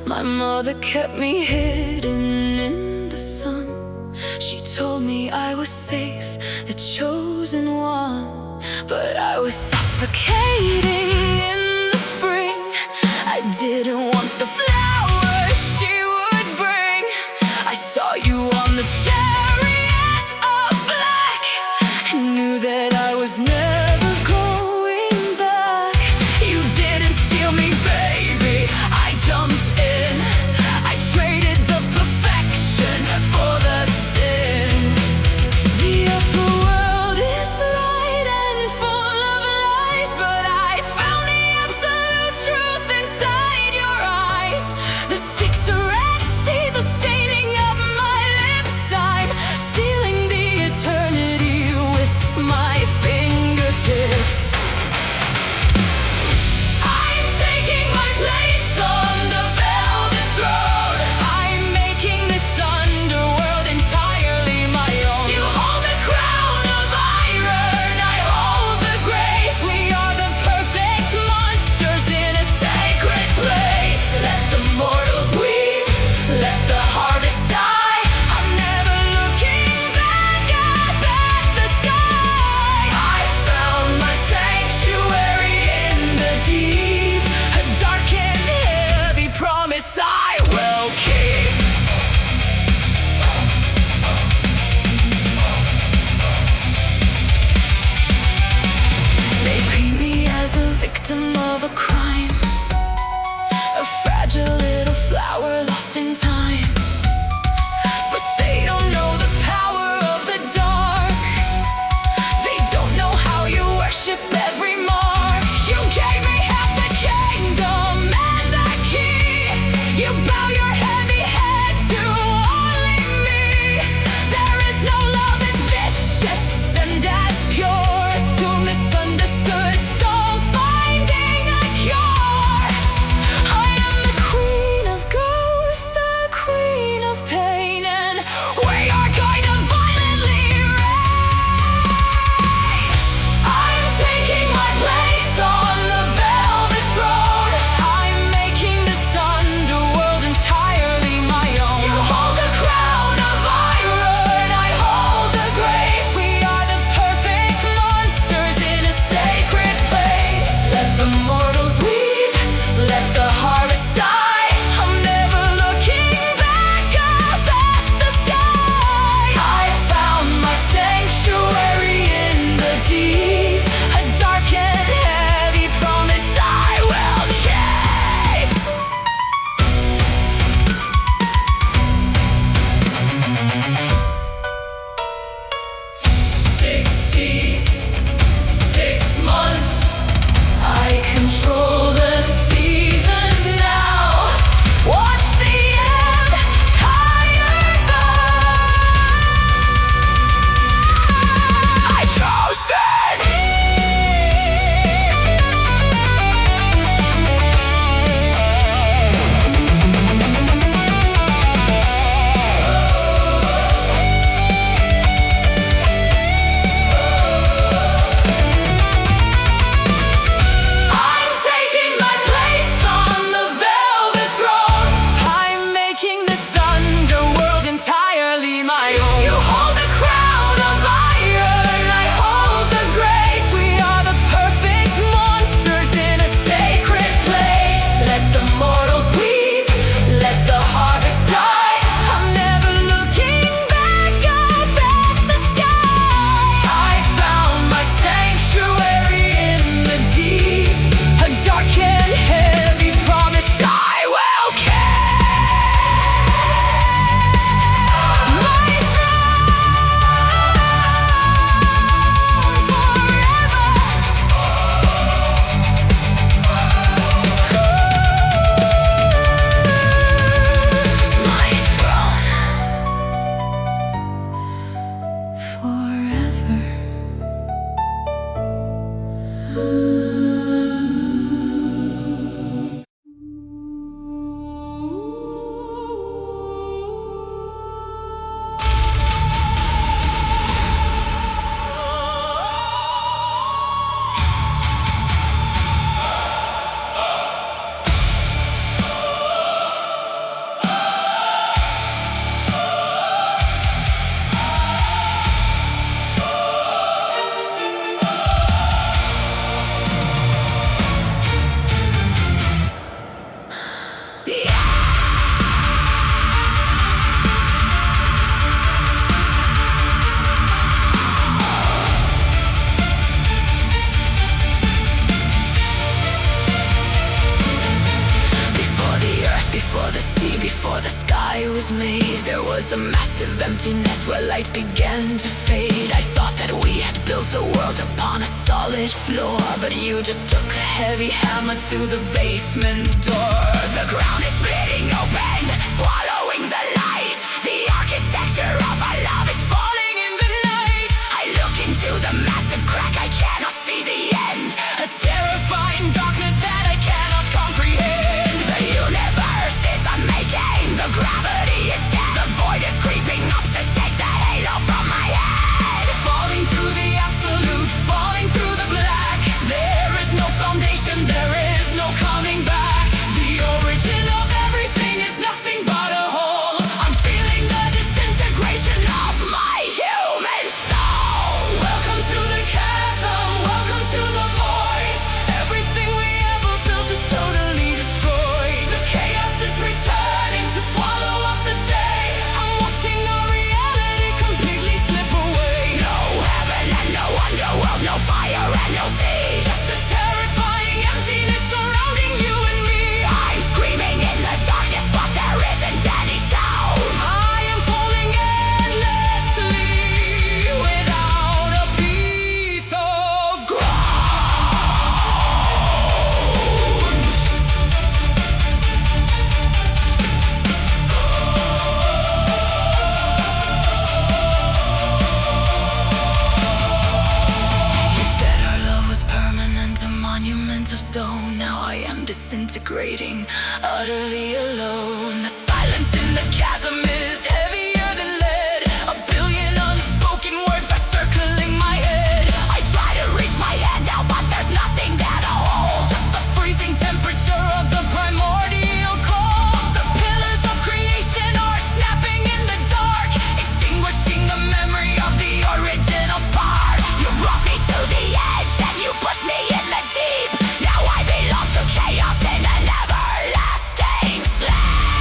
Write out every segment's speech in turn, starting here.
My mother kept me hidden in the sun. She told me I was safe, the chosen one. But I was suffocating in the spring. I didn't want the flowers she would bring. I saw you on the chariot of black and knew that I was never going back. You didn't steal me, baby, I jumped in. I traded the perfection for the sin. The upper world is bright and full of lies, but I found the absolute truth inside your was made, there was a massive emptiness where light began to fade. I thought that we had built a world upon a solid floor, but you just took a heavy hammer to the basement door. The ground is splitting open, swallowing the light. The architecture of our love is falling in the night. I look into the massive crack, I cannot see the end. A terrifying darkness that I cannot comprehend. The universe is unmaking, the gravity is dead. The void is creeping up to take the halo from my head. Falling through the absolute, falling through the black. There is no foundation, there is no coming back. The origin of everything is nothing but a hole. I'm feeling the disintegration of my human soul. Welcome to the chasm, welcome to the void. Everything we ever built is totally destroyed. The chaos is returning to swallow up the day. I'm watching our reality completely slip away. No heaven and no underworld, no fire and no sea. Just the terrifying emptiness surrounding you and me. I'm screaming in the darkness, but there isn't any sound. I am falling endlessly without a piece of ground. You said our love was permanent, a monument of stone. Now I am disintegrating, utterly alone. The silence in the chasm is heavier than lead. A billion unspoken words are circling my head. I try to reach my hand out, but there's nothing there to hold. Just the freezing temperature of the primordial cold. The pillars of creation are snapping in the dark, extinguishing the memory of the original spark. You brought me to the edge and you pushed me in the deep. Now I belong to chaos in an everlasting sleep.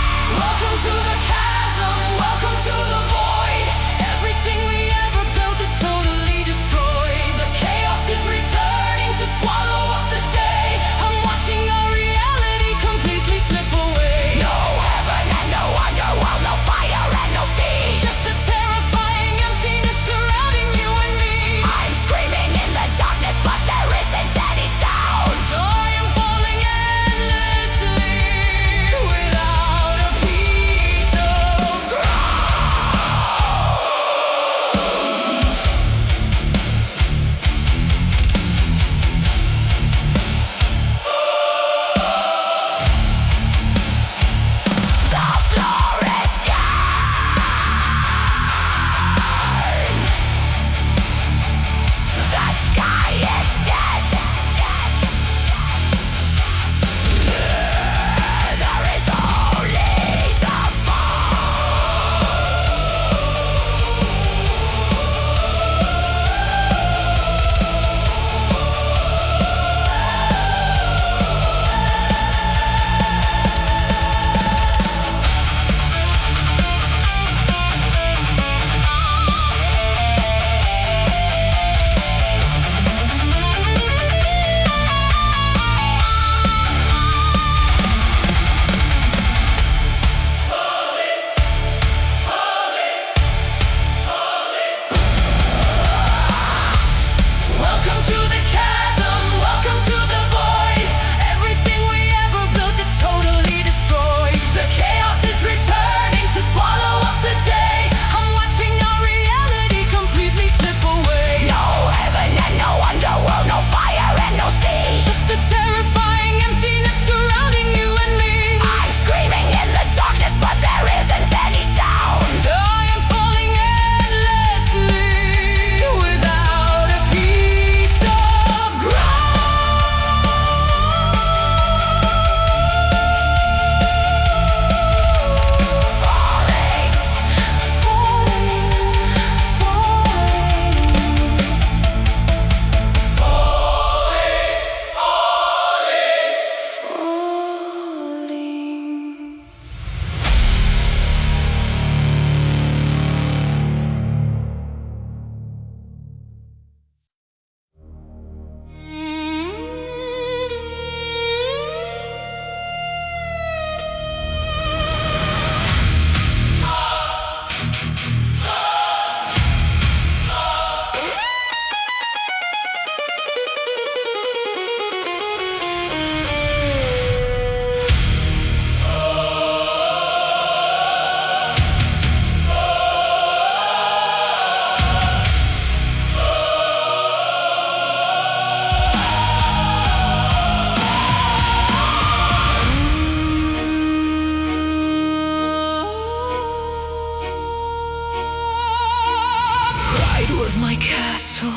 was my castle,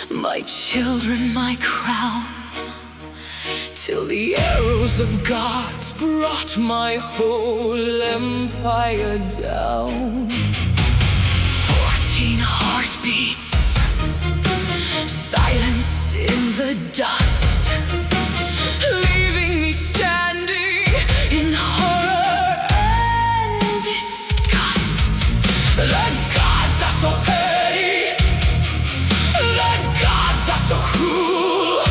my children my crown, till the arrows of gods brought my whole empire down. 14 heartbeats, silenced in the dust, leaving me standing in horror and disgust. The gods are so petty, the gods are so cruel.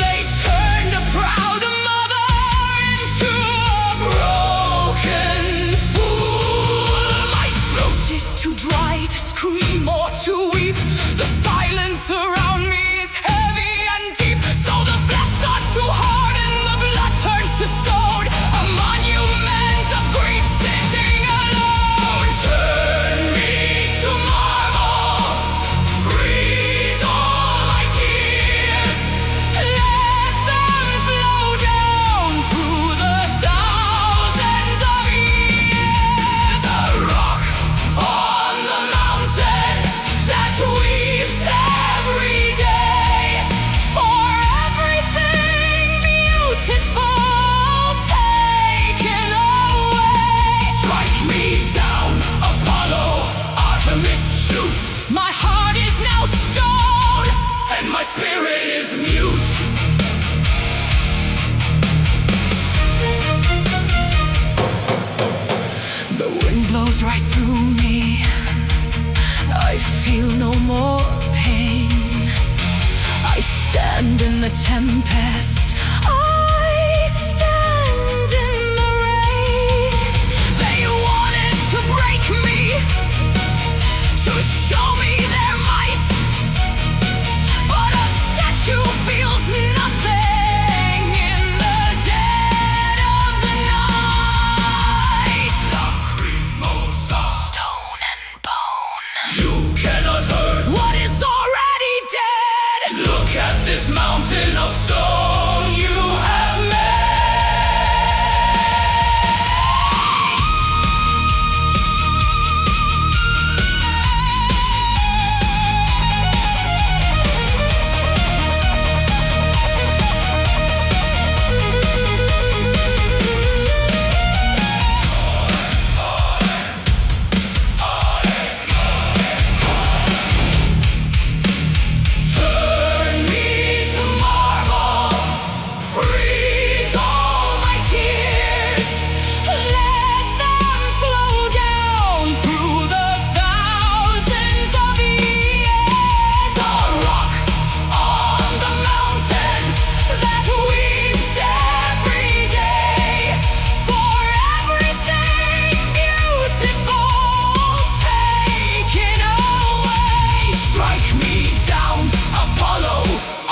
They turned a proud mother into a broken fool. My throat is too dry to scream or to weep. The silence around me is heavy and deep. So the flesh starts to harden, the blood turns to stone. A monument of grief sitting alone. Turn me to marble, freeze all my tears. Let them flow down through the thousands of years. A rock on the mountain that weeps every day for everything beautiful taken away. Strike me down, Apollo, Artemis, shoot. My heart is now stone, and my spirit is mute. The wind blows right through me, I feel no more pain. I stand in the tempest, I stand in the rain. They wanted to break me, to show me their might, but a statue feels nothing in the dead of the night. Lacrimosa, stone and bone. You cannot hurt what is already dead. Look at this mountain of stone you have made. Turn me to marble, freeze all my tears. Let them flow down through the thousands of years. A rock on the mountain that weeps every day for everything beautiful taken away. Strike me down, Apollo,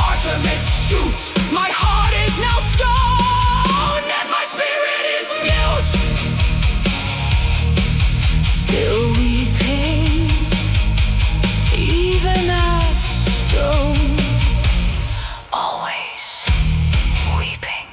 Artemis, shoot. My heart is now stone, and my spirit is mute. Still weeping, even as stone. Always weeping.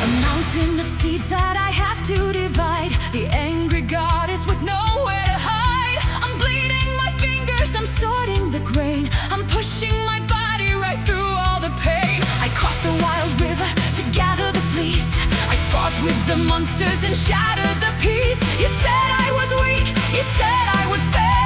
A mountain of seeds that I have to divide. The angry goddess with nowhere to hide. I'm bleeding my fingers, I'm sorting the grain. I'm pushing my body right through all the pain. I crossed the wild river to gather the fleece. I fought with the monsters and shattered the peace. You said I was weak, you said I would fail.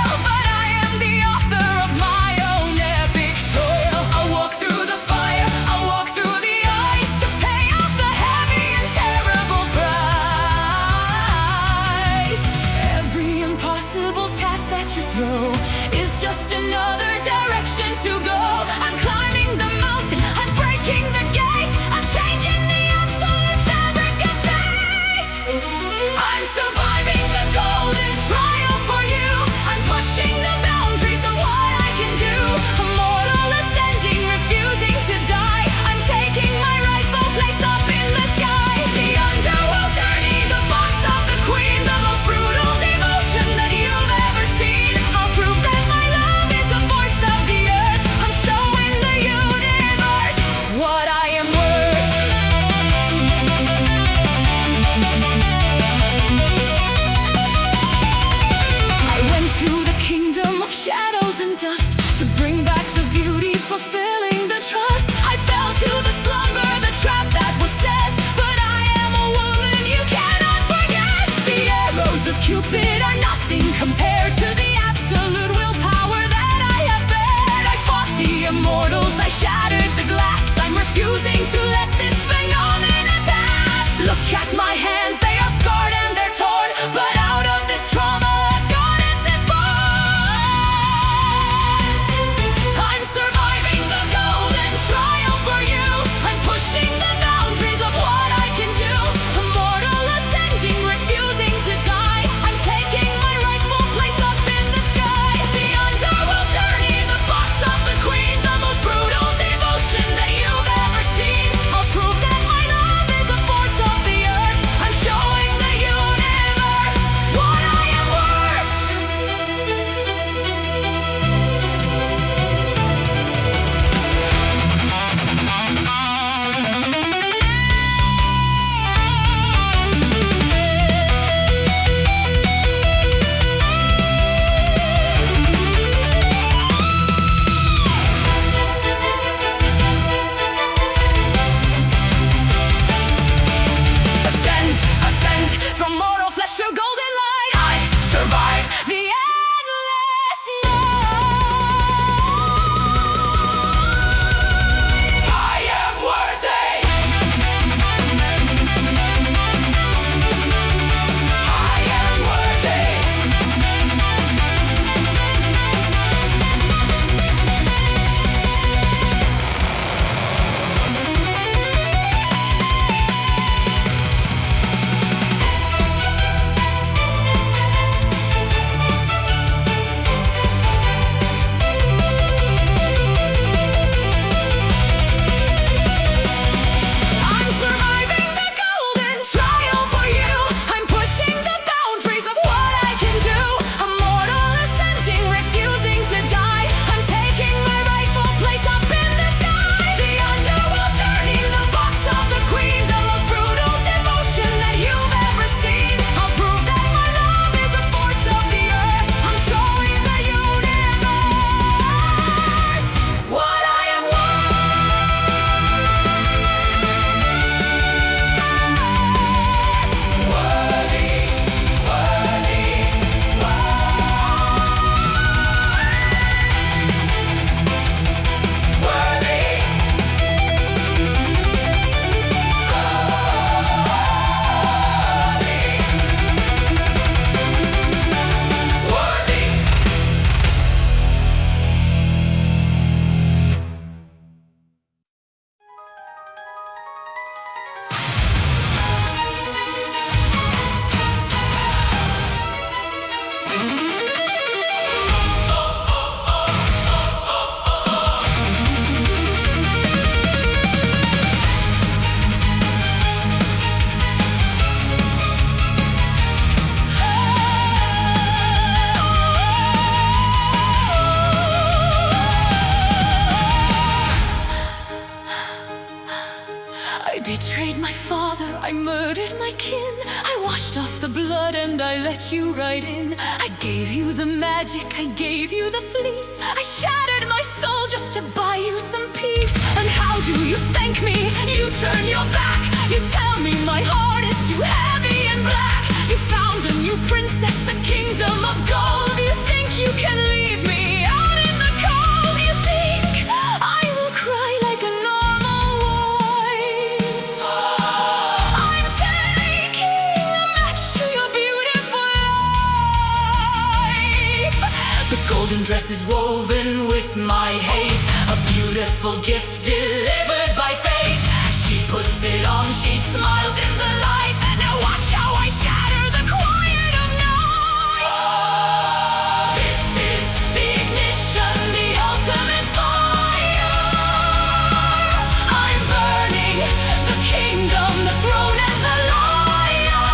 Cupid are nothing compared to the absolute willpower that I have bared. I fought the immortals, I shattered the glass. I'm refusing to let this phenomenon pass. Look at my hands, they are scarred and they're torn, but out of this trauma a goddess is born. I'm surviving the golden trial for you. I'm pushing the boundaries of what I can do. Immortal ascending, refusing to die. I'm taking my rightful place up in the sky. The underworld journey, the box of the queen, the most brutal devotion that you've ever seen. I'll prove that my love is a force of the earth. I'm showing the universe what I am worth. Ascend, ascend from mortal flesh to golden light. I survive the endless night. I am worthy. I am worthy. I'm surviving the golden trial for you. I'm pushing the boundaries of what I can do. Immortal ascending, refusing to die. I'm taking my rightful place up in the sky. The underworld journey, the box of the queen, the most brutal devotion that you've ever seen. I'll prove that my love is a force of the earth. I'm showing the universe what I am worth. Worthy, worthy, I betrayed my father, I murdered my kin. I washed off the blood and I let you right in. I gave you the magic, I gave you the fleece. I shattered my soul just to buy you some peace. And how do you thank me? You turn your back. You tell me my heart is too heavy and black. You found a new princess, a kingdom of gold. You think you can leave me out in the cold? You think I will cry like a normal wife? I'm taking a match to your beautiful life. The golden dress is woven with my hate, a beautiful gift delivered by fate. She puts it on, she smiles in the light. Now watch how I shatter the quiet of night. This is the ignition, the ultimate fire. I'm burning the kingdom, the throne and the lyre.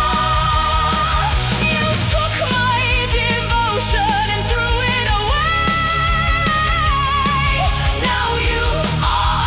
You took my devotion and threw it away. Now you are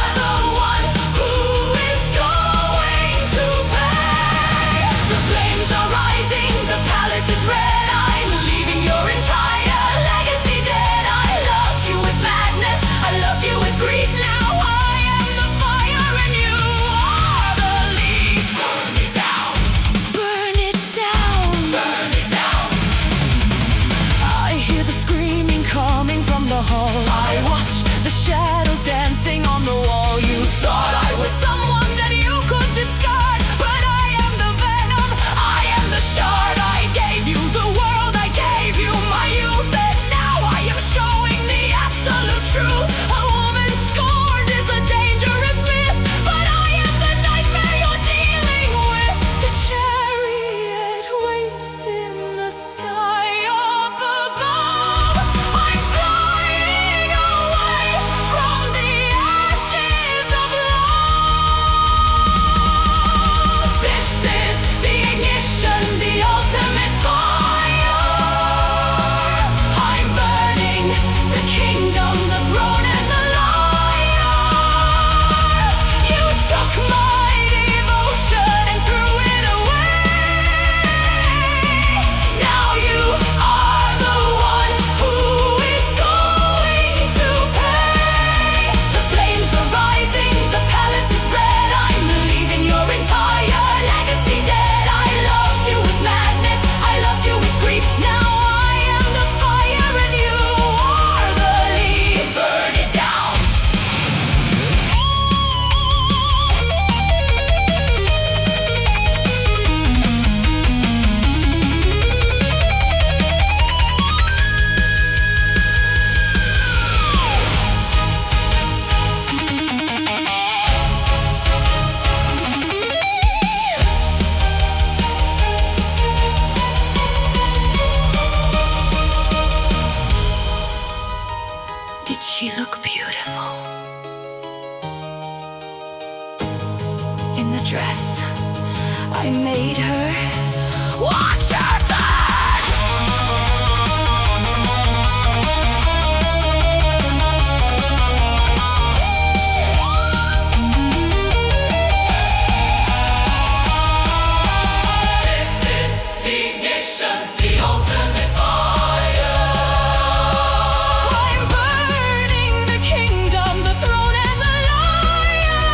feed her. Watch her burn! This is the ignition, the ultimate fire. I'm burning the kingdom, the throne and the lion.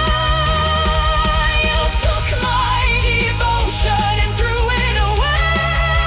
You took my devotion and threw it away.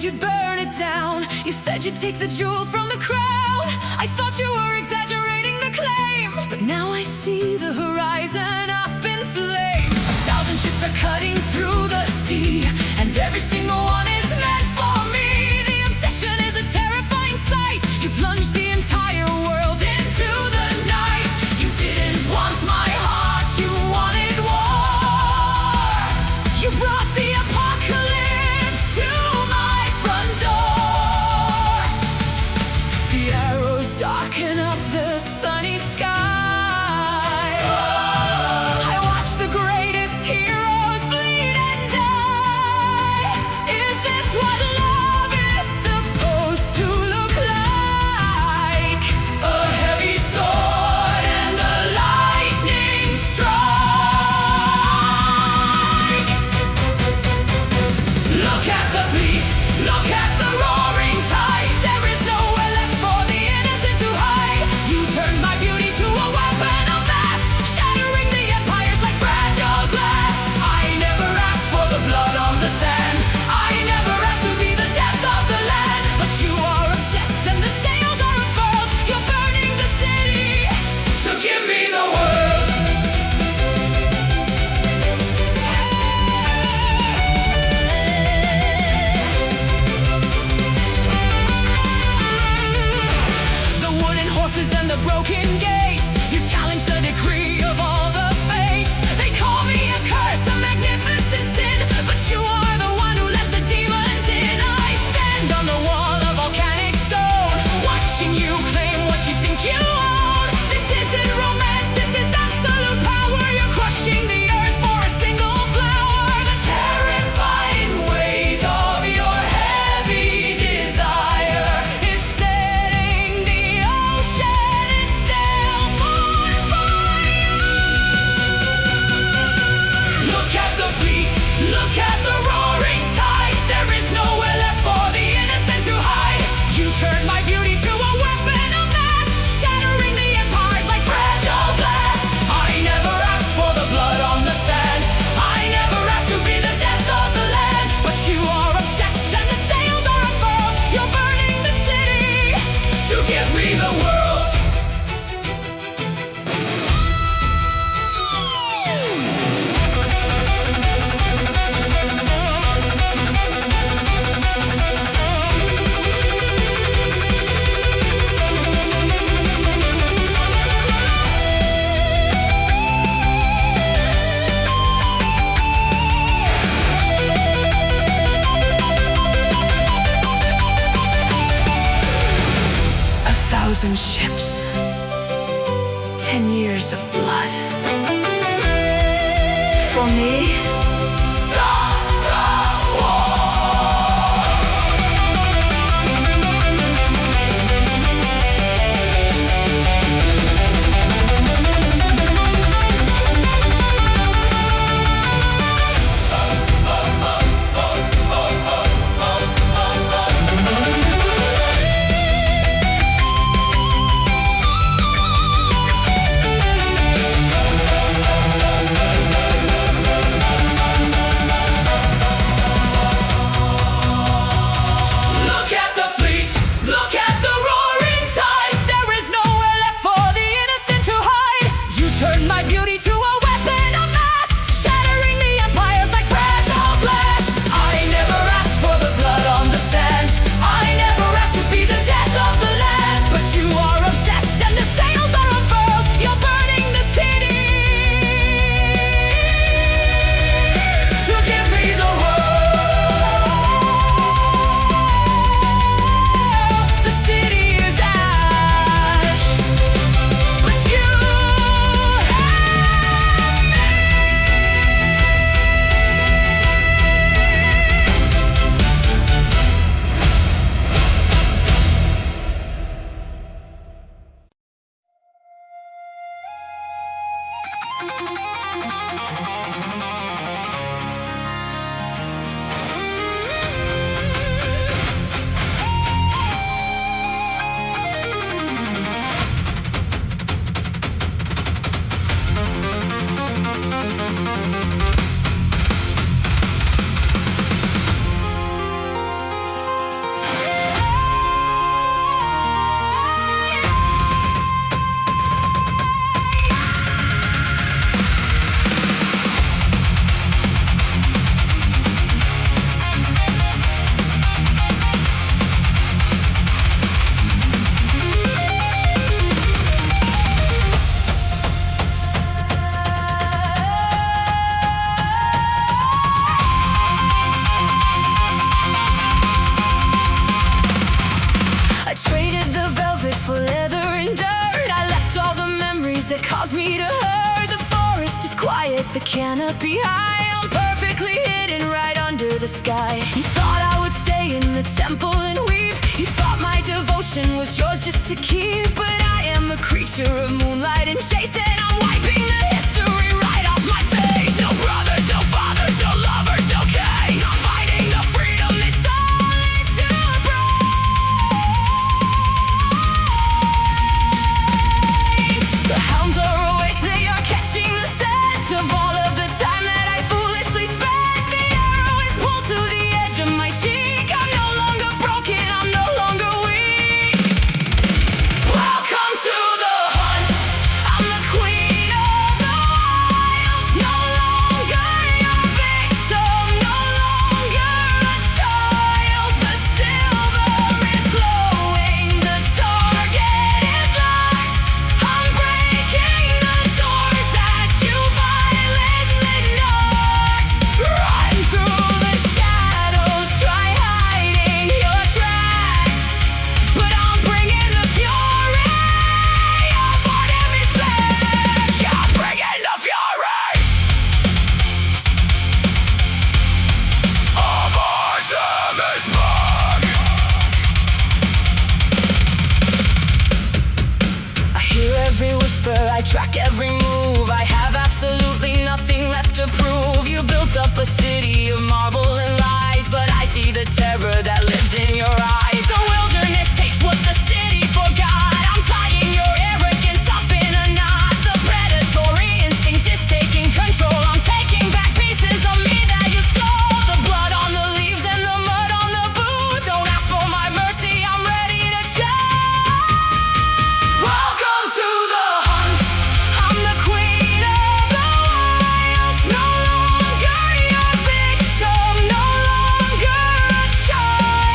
you'd burn it down. You said you'd take the jewel from the crown. I thought you were exaggerating the claim, but now I see the horizon up in flame. 1,000 ships are cutting through the sea, and every single one is meant for me. The obsession is a terrifying sight. You plunged the entire world into the night. You didn't want my heart, you wanted war. You brought the apocalypse to my front door. The arrows darken up the sunny sky. I watch the greatest heroes bleed and die. Is this what love is supposed to look like? A heavy sword and a lightning strike. Look at the fleet, look at the roaring tide. There is nowhere left for the innocent to hide. You turned my beauty to a weapon of mass, shattering the empires like fragile glass. I never asked for the blood on the sand. I never asked to be the death of the land. But you are obsessed and the sails are unfurled. You're burning the city to give me the world. The wooden horses and the broken gates. You challenge the decree of all the fates. They call me a curse, a magnificent sin, but you are the one who let the demons in. I stand on the wall of volcanic stone, watching you claim what you think you own. This isn't romance, this is absolute power. You're crushing the earth for a single flower. The terrifying weight of your heavy desire is setting the ocean itself on fire. Look at the fleet, look at the roaring tide. There is nowhere left for the innocent to hide. You turned my beauty to a weapon of mass, shattering the empires like fragile glass. I never asked for the blood on the sand. I never asked to be the death of the land. But you are obsessed and the sails are unfurled. You're burning the city to give me the world. A 1,000 ships, 10 years of blood. For me, stop the war. canopy high. I'm perfectly hidden right under the sky. You thought I would stay in the temple and weep. You thought my devotion was yours just to keep. But I am a creature of moonlight and chase, and I'm wiping the history right off my face. No brothers, no fathers, no lovers, no case. I'm fighting the freedom that's only to embrace. The hounds are awake, they are catching the scent of all of the time that I foolishly spent. The arrow is pulled to the edge of my cheek. I'm no longer broken, I'm no longer weak. Welcome to the hunt. I'm the queen of the wild. No longer your victim, no longer a child. The silver is glowing, the target is locked. I'm breaking the doors that you violently knocked. Run through the shadows, try hiding your tracks. But I'm bringing the fury of Artemis back. I'm bringing the fury of Artemis back. I hear every whisper, I track every move. I have absolutely nothing left to prove. You built up a city of marble and lies, but I see the terror that lives in your eyes. The wilderness takes what the city forgot. I'm tying your arrogance up in a knot. The predatory instinct is taking control. I'm taking back pieces of me that you stole. The blood on the leaves and the mud on the boot. Don't ask for my mercy, I'm ready to show. Welcome to the hunt. I'm the queen of the wild. No longer your victim, no longer a child.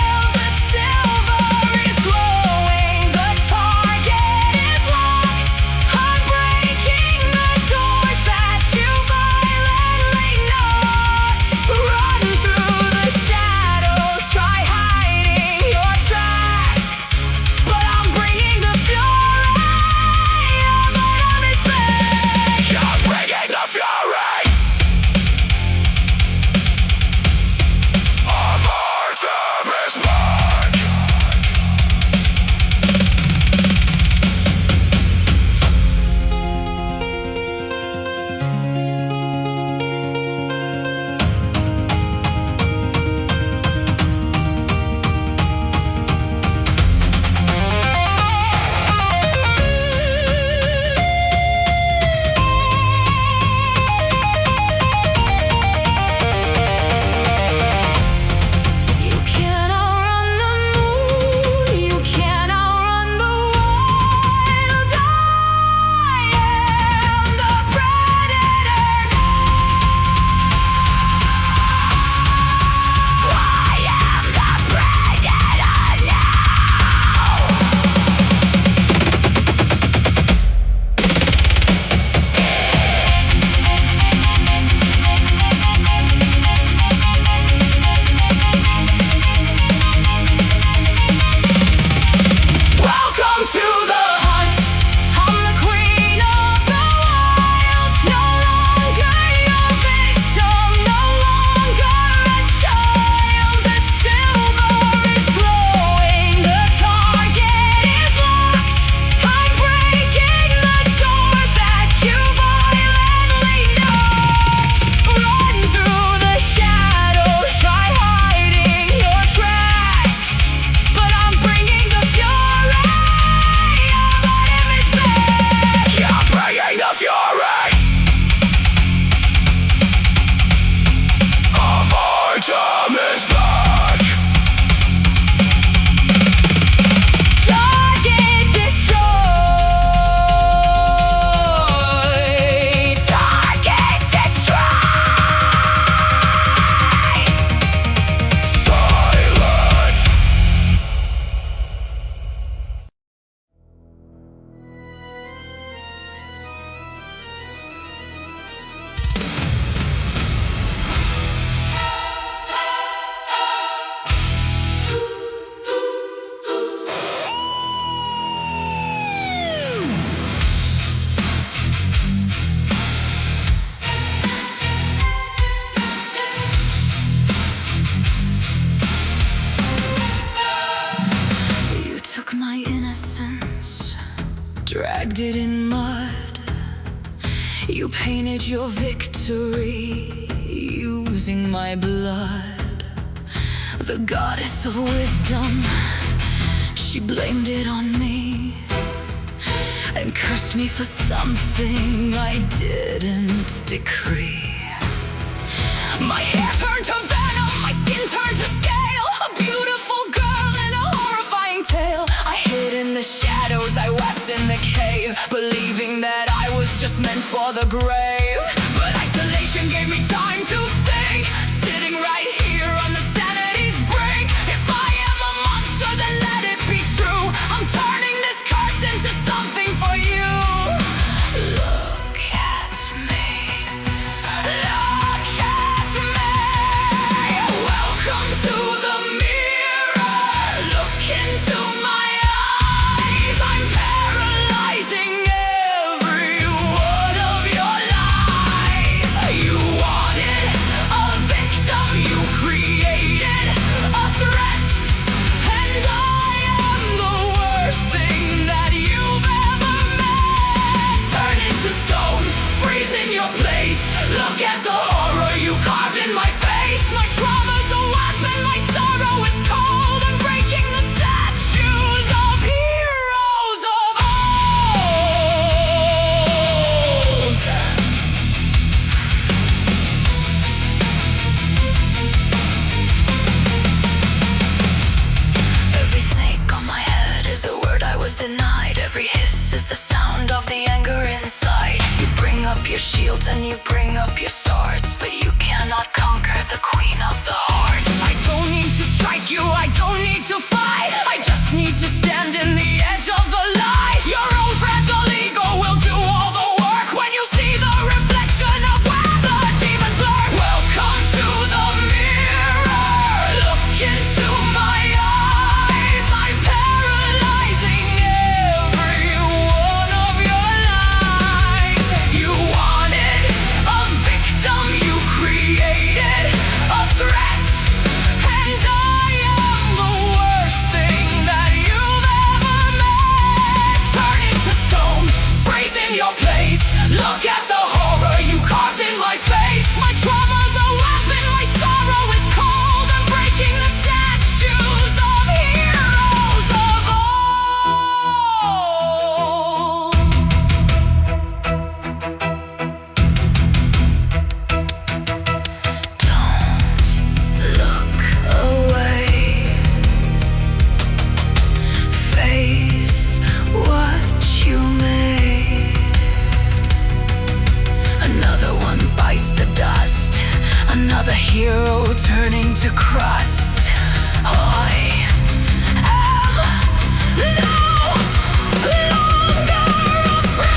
painted your victory using my blood. The goddess of wisdom, she blamed it on me and cursed me for something I didn't decree. My hair turned to venom, my skin turned to scale. A beautiful girl in a horrifying tale. I hid in the shadows, I wept in the cave, believing that I was just meant for the grave. But isolation gave me time to think, sitting right here on the sanity's brink. If I am a monster, then let it be true. I'm turning this curse into something for you. Look at me. Look at me. Welcome to the mirror. Look into my eyes. I'm paralyzing every one of your lies. You wanted a victim, you created a threat, and I am the worst thing that you've ever met. Turn into stone, freeze in your place. Look at the horror you carved in my face. My trauma's a weapon, my sorrow is cold. I'm breaking the statues of heroes of old. Every snake on my head is a word I was denied. Every hiss is the sound of the anger inside. You bring up your shields and you bring up your swords, but you cannot conquer the queen of the hearts. I don't need to strike you, I don't need to fight. I just need to stand in the edge of the light. Your own fragile ego will do all the work when you see the reflection of where the demons lurk. Welcome to the mirror. Look into my eyes. I'm paralyzing every one of your lies. You wanted a victim, you created a threat, and I am the worst thing that you've ever met. Turn into stone, freeze in your place. Look at the horror you carved in my face. My trauma's a weapon, my sorrow is cold. I'm breaking the statues of heroes of old. Don't look away. Face what you made. Another one bites the dust. Another hero turning to crust. I am no longer afraid.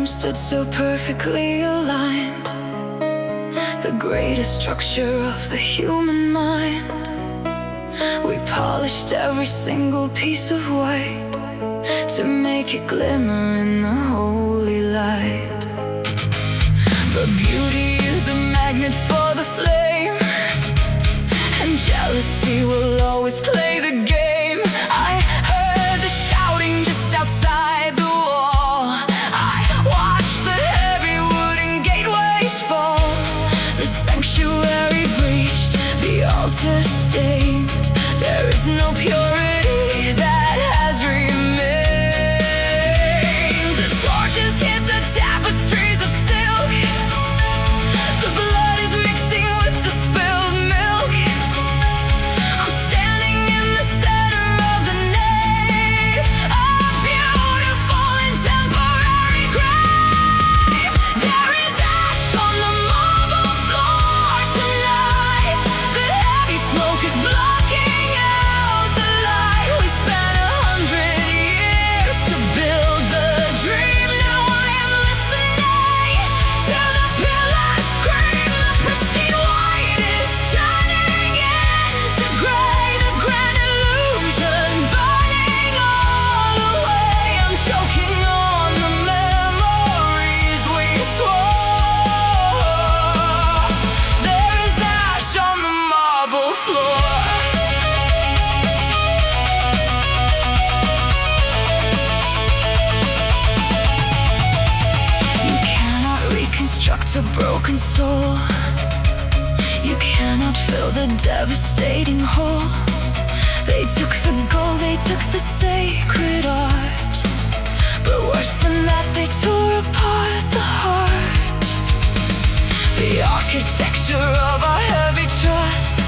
stood so perfectly aligned, the greatest structure of the human mind. We polished every single piece of white to make it glimmer in the holy light. But beauty is a magnet for the flame, and jealousy will always play the game. I heard the shouting just outside the wall. I watched the heavy wooden gateways fall. The sanctuary breached, the altar stained. There is no purity that has remained. The torches hit the tapestries of silk. The blood is mixing with the spilled milk. I'm standing in the center of the nave, a beautiful and temporary grave. There is ash on the marble floor tonight. The heavy smoke is blocking out the light. We spent 100 years to build the dream. Now I am listening to the pillars scream. The pristine white is turning into gray. The grand illusion burning all away. I'm choking on the memories we swore. There is ash on the marble floor. You cannot reconstruct a broken soul. You cannot fill the devastating hole. They took the gold, they took the sacred art, but worse than that, they tore apart the heart. The architecture of our heavy trust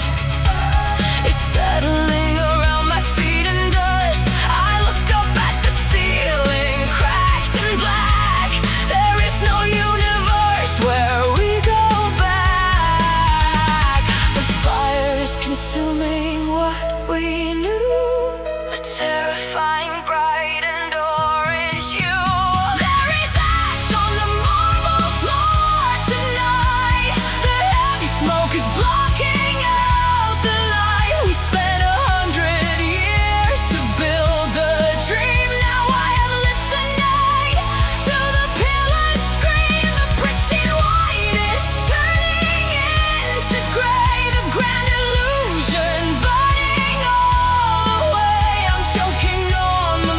is settling around my feet in dust. I look up at the ceiling, cracked and black. There is no universe where we go back. The fire is consuming what we knew, a terrifying bright and orange hue. There is ash on the marble floor tonight. The heavy smoke is blocking out the light. We spent 100 years to build the dream. Now I am listening to the pillars scream. The pristine white is turning into gray. The grand illusion burning all away. I'm choking on the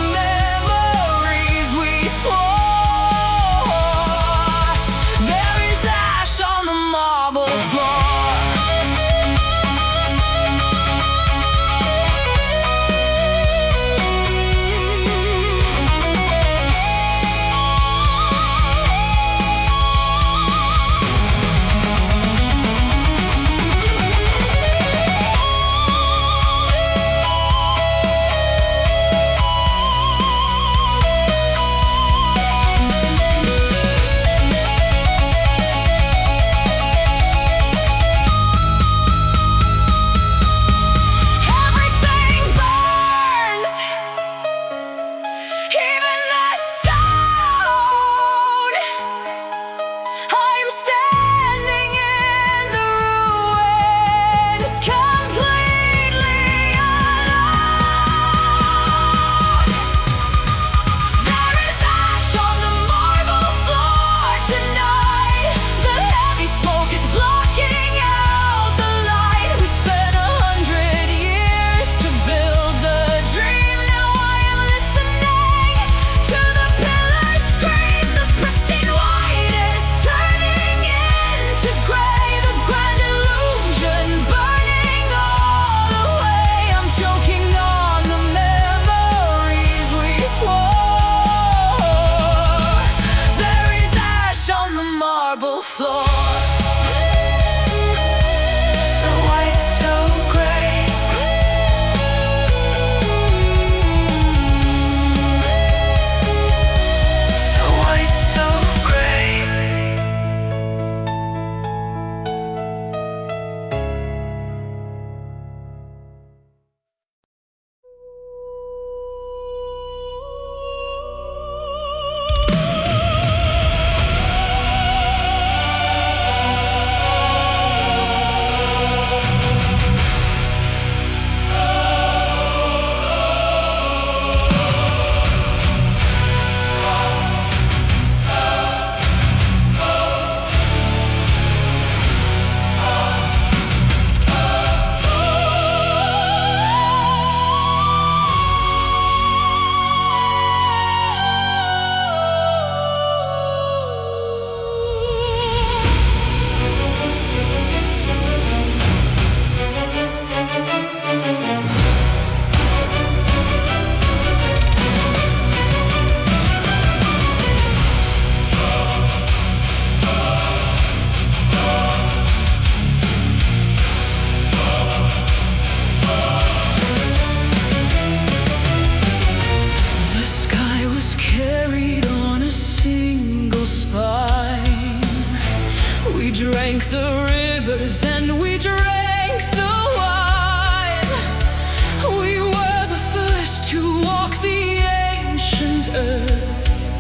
shook the ancient earth,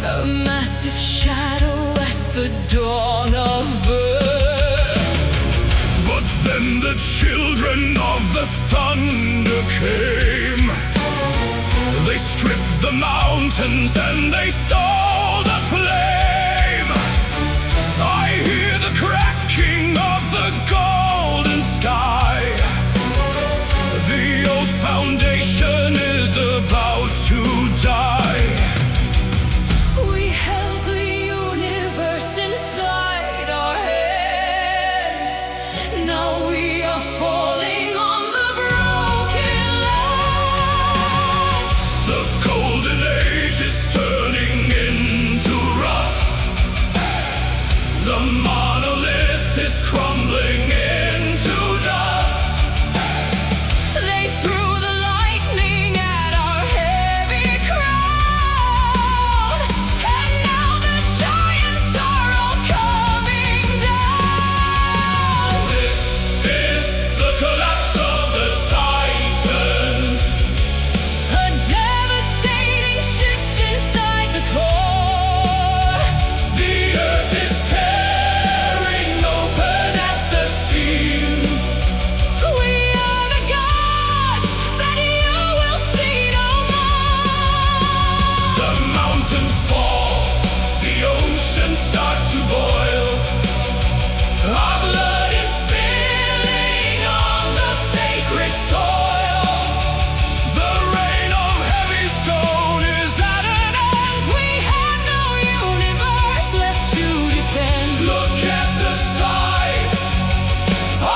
a massive shadow at the dawn of birth. But then the children of the thunder came. They stripped the mountains and they stole the flame. I hear the cracking of the golden sky. The old foundation is about to die. We held the universe inside our hands. Now we are falling on the broken lands. The golden age is turning into rust. The monolith is crumbling into dust. They threw the lightning at our heavy crown, and now the giants are all coming down. This is the collapse of the Titans. A devastating shift inside the core. The earth is tearing open at the seams. We are the gods that you will see no more. The mountains fall, the oceans start to boil. Our blood is spilling on the sacred soil. The rain of heavy stone is at an end. We have no universe left to defend. Look at the size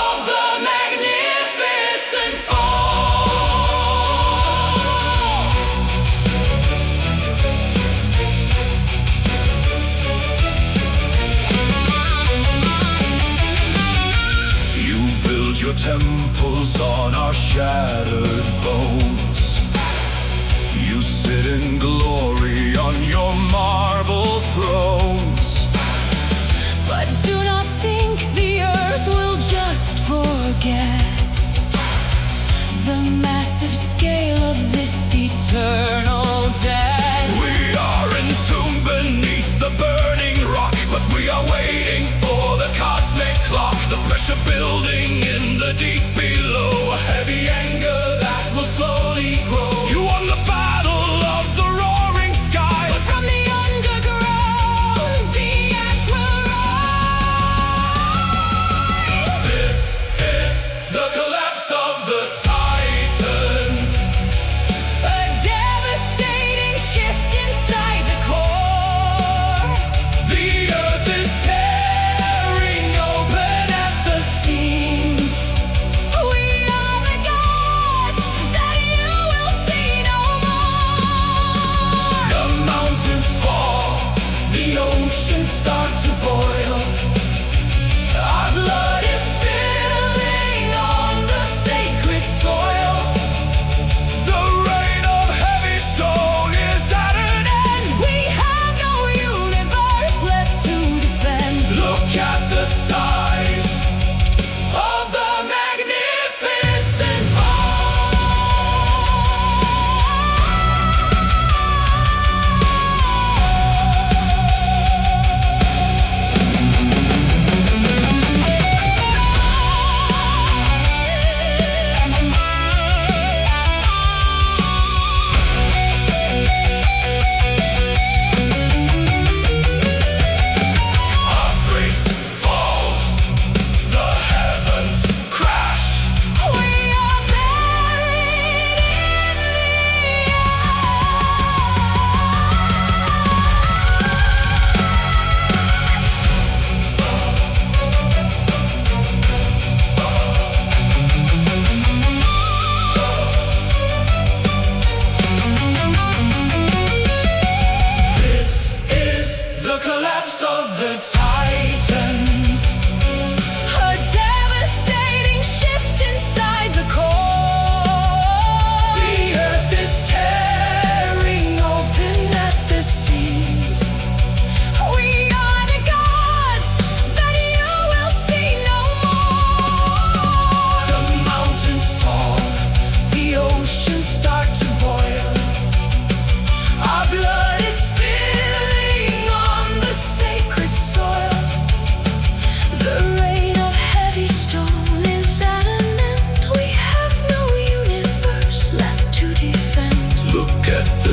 of the magnificent fall. You build your temples on our shattered bones. You sit in glory on your marble thrones. But do not think the earth will just forget the massive scale of this eternal death. We are entombed beneath the burning rock, but we are waiting for the cosmic clock. The pressure building in the deep below, a heavy anger that will slowly grow. You won the battle of the roaring sky, But from the underground, the ash will rise. this is the collapse of the Titans. A devastating shift inside the core. The earth is tearing open at the seams.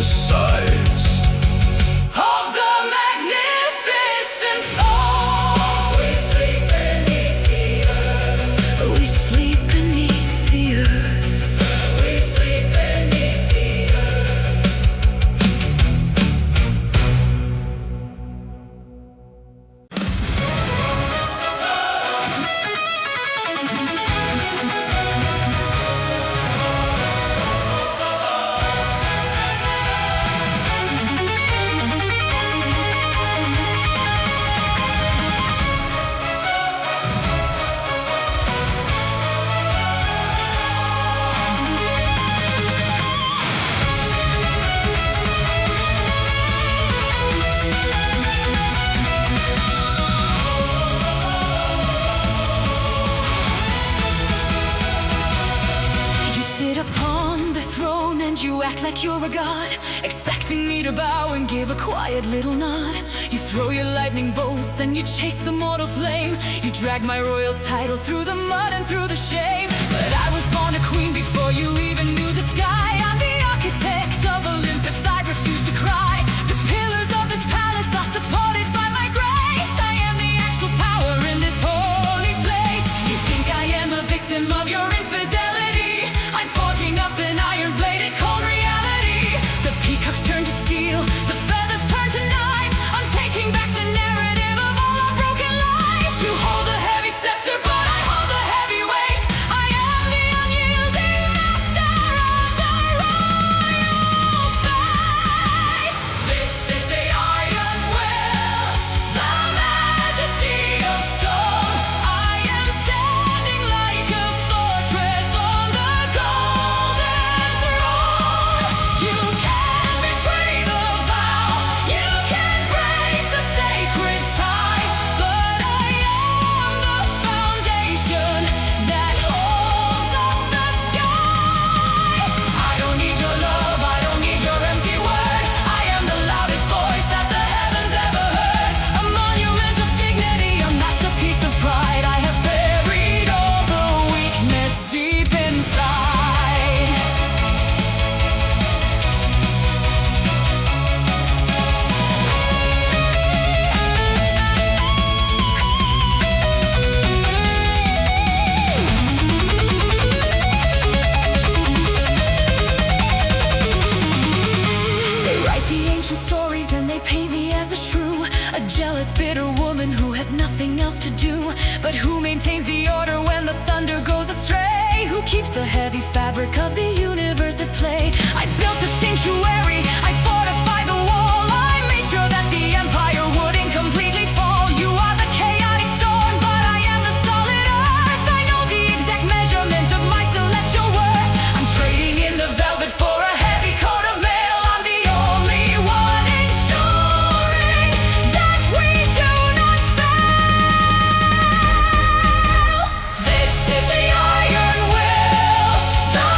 size of the magnificent fall. We sleep beneath the earth. We sleep beneath the earth. We sleep beneath the earth. You sit upon the throne and you act like you're a god, expecting me to bow and give a quiet little nod. You throw your lightning bolts and you chase the mortal flame. You drag my royal title through the mud and through the shame. But I was born a queen before you even knew the sky. I'm the architect of Olympus, I refuse to cry. The pillars of this palace are supported by my grace. I am the actual power in this holy place. You think I am a victim of your infidelity? I'm forging up an iron-bladed cold reality. The peacocks turn to steel, the feathers turn to knives. I'm taking back the narrative of all our broken lives. You hold a heavy scepter, but I hold the heavy weight. I am the unyielding master of the royal fate. This is the iron will, the majesty of stone. I am standing like a fortress on the golden throne. You can betray the vow, you can break the sacred tie, But I am the foundation that holds up the sky. I don't need your love, I don't need your empty word. I am the loudest voice that the heavens ever heard. A monument of dignity, a masterpiece of pride. I have buried all the weakness deep inside. They write the ancient stories and they paint me as a shrew, a jealous, bitter woman who has nothing else to do. But who maintains the order when the thunder goes astray? Who keeps the heavy fabric of the universe at play? I built the sanctuary, I fortified the wall. I made sure that the empire wouldn't completely fall. You are the chaotic storm, but I am the solid earth. I know the exact measurement of my celestial worth. I'm trading in the velvet for a heavy coat of mail. I'm the only one ensuring that we do not fail. This is the iron will, the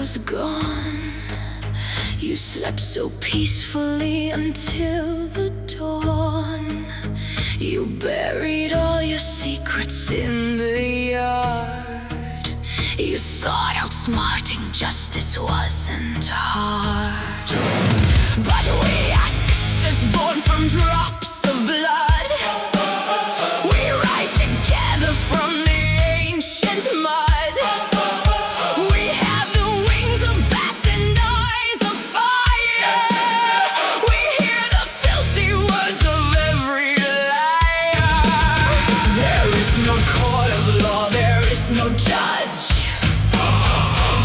was gone. You slept so peacefully until the dawn. You buried all your secrets in the yard. You thought outsmarting justice wasn't hard. But we are sisters born from drops of blood. We rise together from the ancient mud. We have the wings of bats and eyes of fire. We hear the filthy words of every liar. There is no court of law, there is no judge.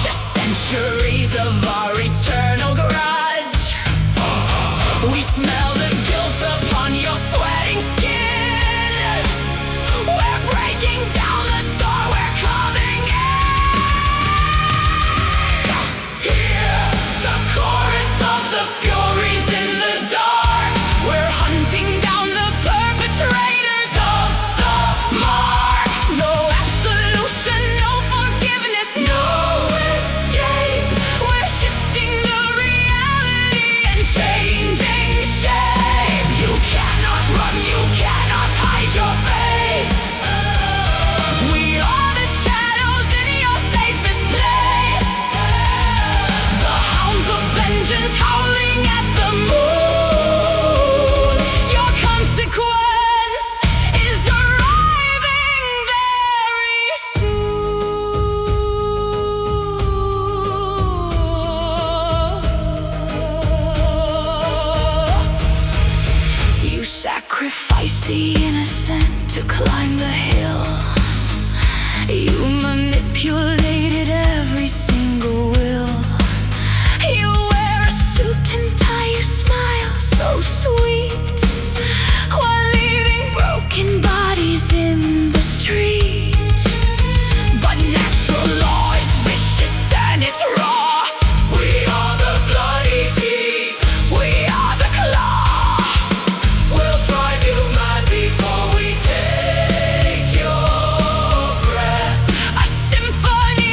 Just centuries of our eternal grudge. We smell the guilt upon your sweating skin. We're breaking down the door, we're coming in. Hear the chorus of the Furies in the dark. We're hunting down the perpetrators of the mark. No absolution, no forgiveness, no escape. We're shifting the reality and changing shape. You cannot run, you cannot hide your face. We are the shadows in your safest place. The hounds of vengeance howling at the moon. Your consequence is arriving very soon. You sacrificed the innocent to climb the hill. You manipulated every single will. You wear a suit and tie, you smile so sweet, while leaving broken bodies in the street. But natural law is vicious and it's raw. We are the bloody teeth, we are the claw. We'll drive you mad before we take your breath. A symphony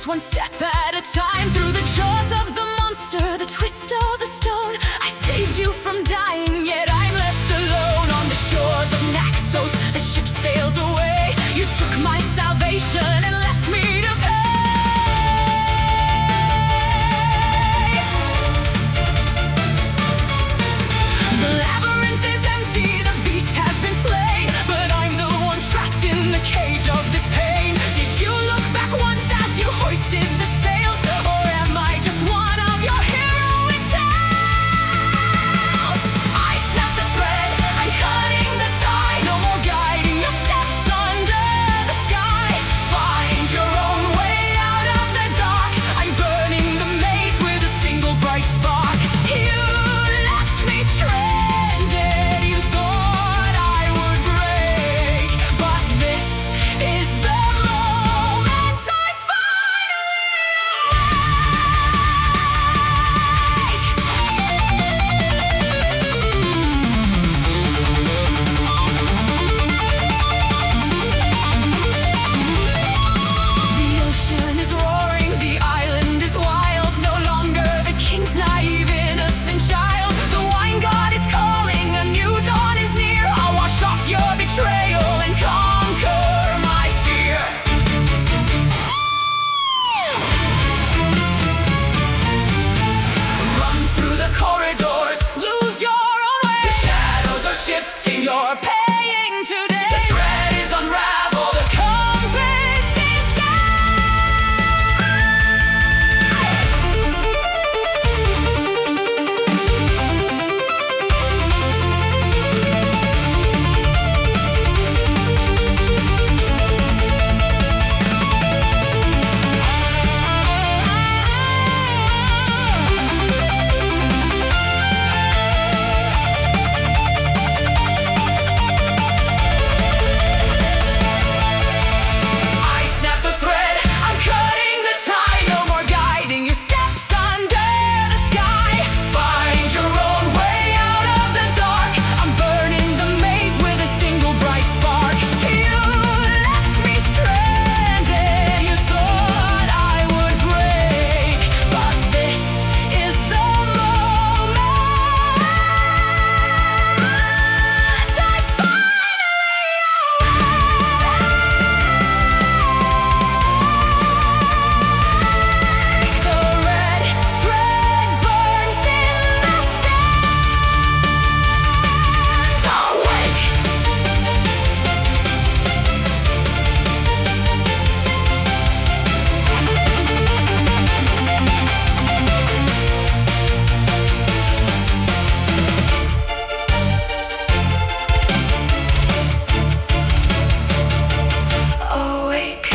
one step at a time. Through the jaws of the monster, the twist of the stone, I saved you from dying, yet I'm left alone. On the shores of Naxos, the ship sails away. You took my salvation and left me to pay. The labyrinth is empty, the beast has been slain, but I'm the one trapped in the cage of this pain. Did you look back once as you hoisted the sails, or am I just one of your heroic tales? I snap the thread, I'm cutting the tie, no more guiding your steps under the sky. Find your own way out of the dark, I'm burning the maze with a single bright spark. You left me stranded, you thought I would break, but this is the moment I The ocean is roaring, the island is wild, no longer the king's naive innocent child. The wine god is calling, a new dawn is near. I'll wash off your betrayal and conquer my fear. Run through the corridors, lose your own way. The shadows are shifting, you're paying today. The thread is unraveled, the compass is I snap the thread, I'm cutting the tie, no more guiding your steps under the sky. Find your own way out of the dark, I'm burning the maze with a single bright spark. You left me stranded, you thought I would break, but this is the moment I finally awake. The red thread burns in the sand. Awake. Awake.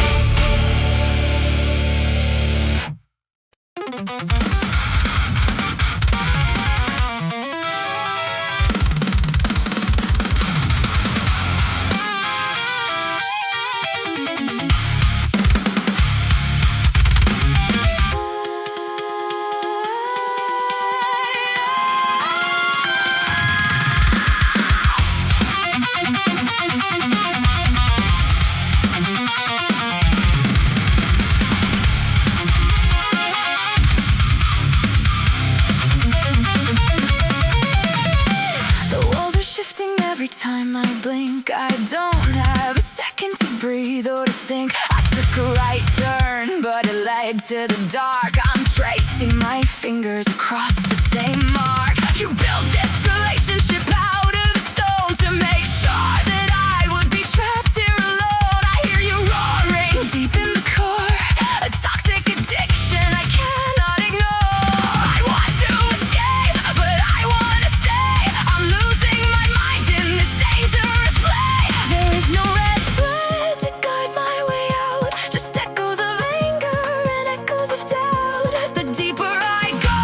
The walls are shifting every time I blink. I don't have a second to breathe or to think. I took a right turn, but it led to the dark. I'm tracing my fingers across the same mark. You built this relationship out of the stone to make sure that I would be trapped here alone. I hear you roaring deep in the core, a toxic addiction I cannot ignore. I want to escape, but I want to stay. I'm losing my mind in this dangerous play. There is no red thread to guide my way out, just echoes of anger and echoes of doubt. The deeper I go,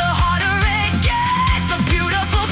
the harder it gets. A beautiful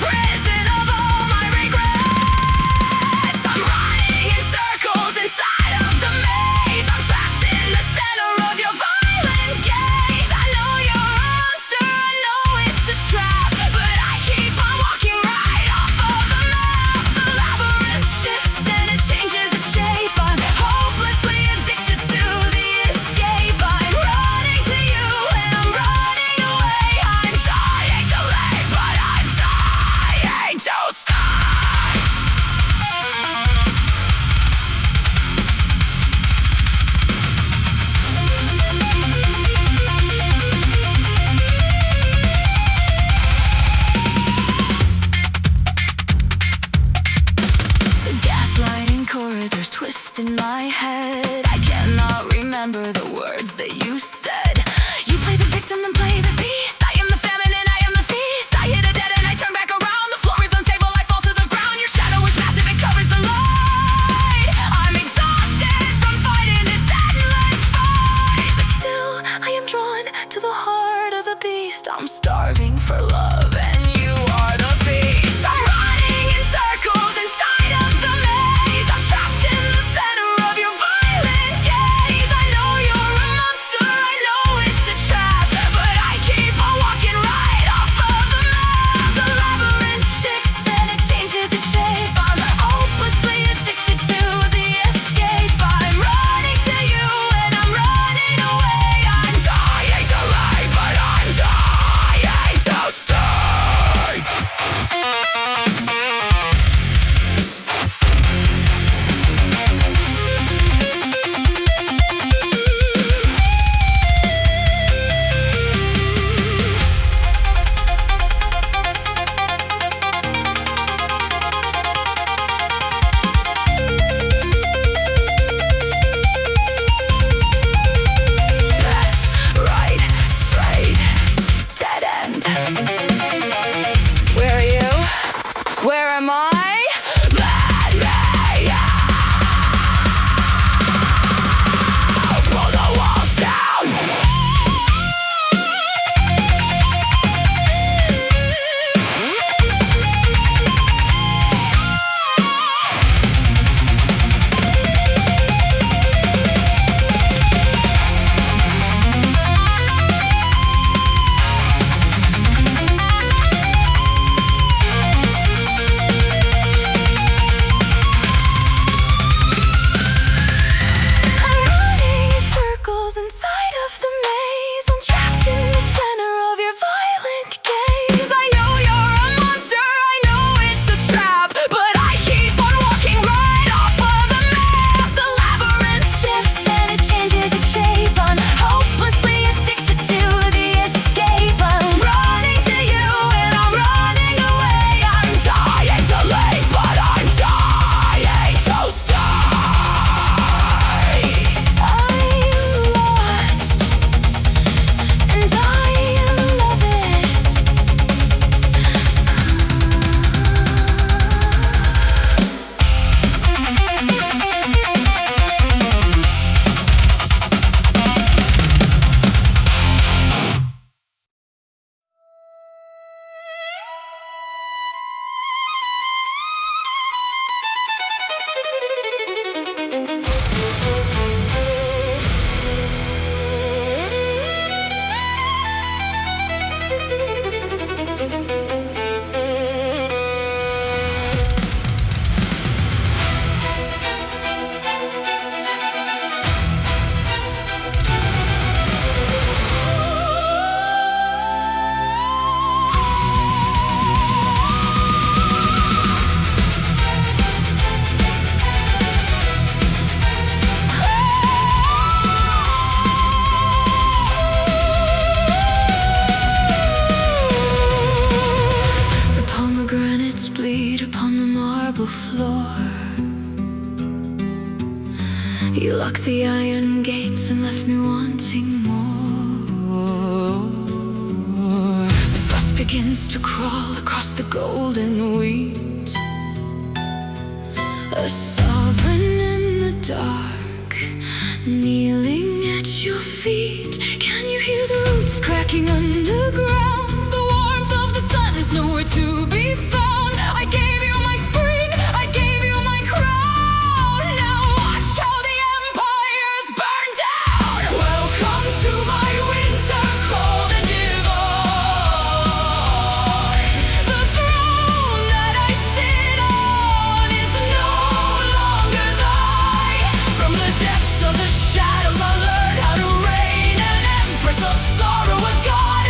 corridors twist in my head. I cannot remember the words that you said. You play the victim and play the beast. I am the famine and I am the feast. I hit a dead and I turn back around. The floor is unstable, I fall to the ground. Your shadow is massive, it covers the light. I'm exhausted from fighting this endless fight. But still, I am drawn to the heart of the beast. I'm starving for love and you are the feast. I'm running in circles inside of the maze. I'm trapped in the center of your violent gaze. I know you're a monster, I know it's a trap, but I keep on walking right off of the map. The labyrinth shifts and it changes its shape. I'm hopelessly addicted to the escape. I'm running to you and I'm running away. I'm dying to live, but I'm dying to stay. Left, right, straight, dead end. Where are you? Where am I? Let me out! Pull the walls down! I'm running in circles inside of the maze. I'm trapped in the center of your violent gaze. I know you're a monster, I know it's a trap, but I keep on walking right off of the map. The labyrinth shifts and it changes its shape. I'm hopelessly addicted to the escape. I'm running to you and I'm running away. I'm dying to leave, but I'm dying to stay. I'm lost and I love it. The pomegranates bleed upon the marble floor. You locked the iron gates and left me wanting more. The frost begins to crawl across the golden wheat. A sovereign in the dark, kneeling at your feet. Can you hear the roots cracking underground? The warmth of the sun is nowhere to be found. I gave you my spring, I gave you my crown. Now watch how the empires burn down. Welcome to my winter cold and divine. The throne that I sit on is no longer thine. From the depths of the shadows I learned how to reign, an empress of sorrow, a goddess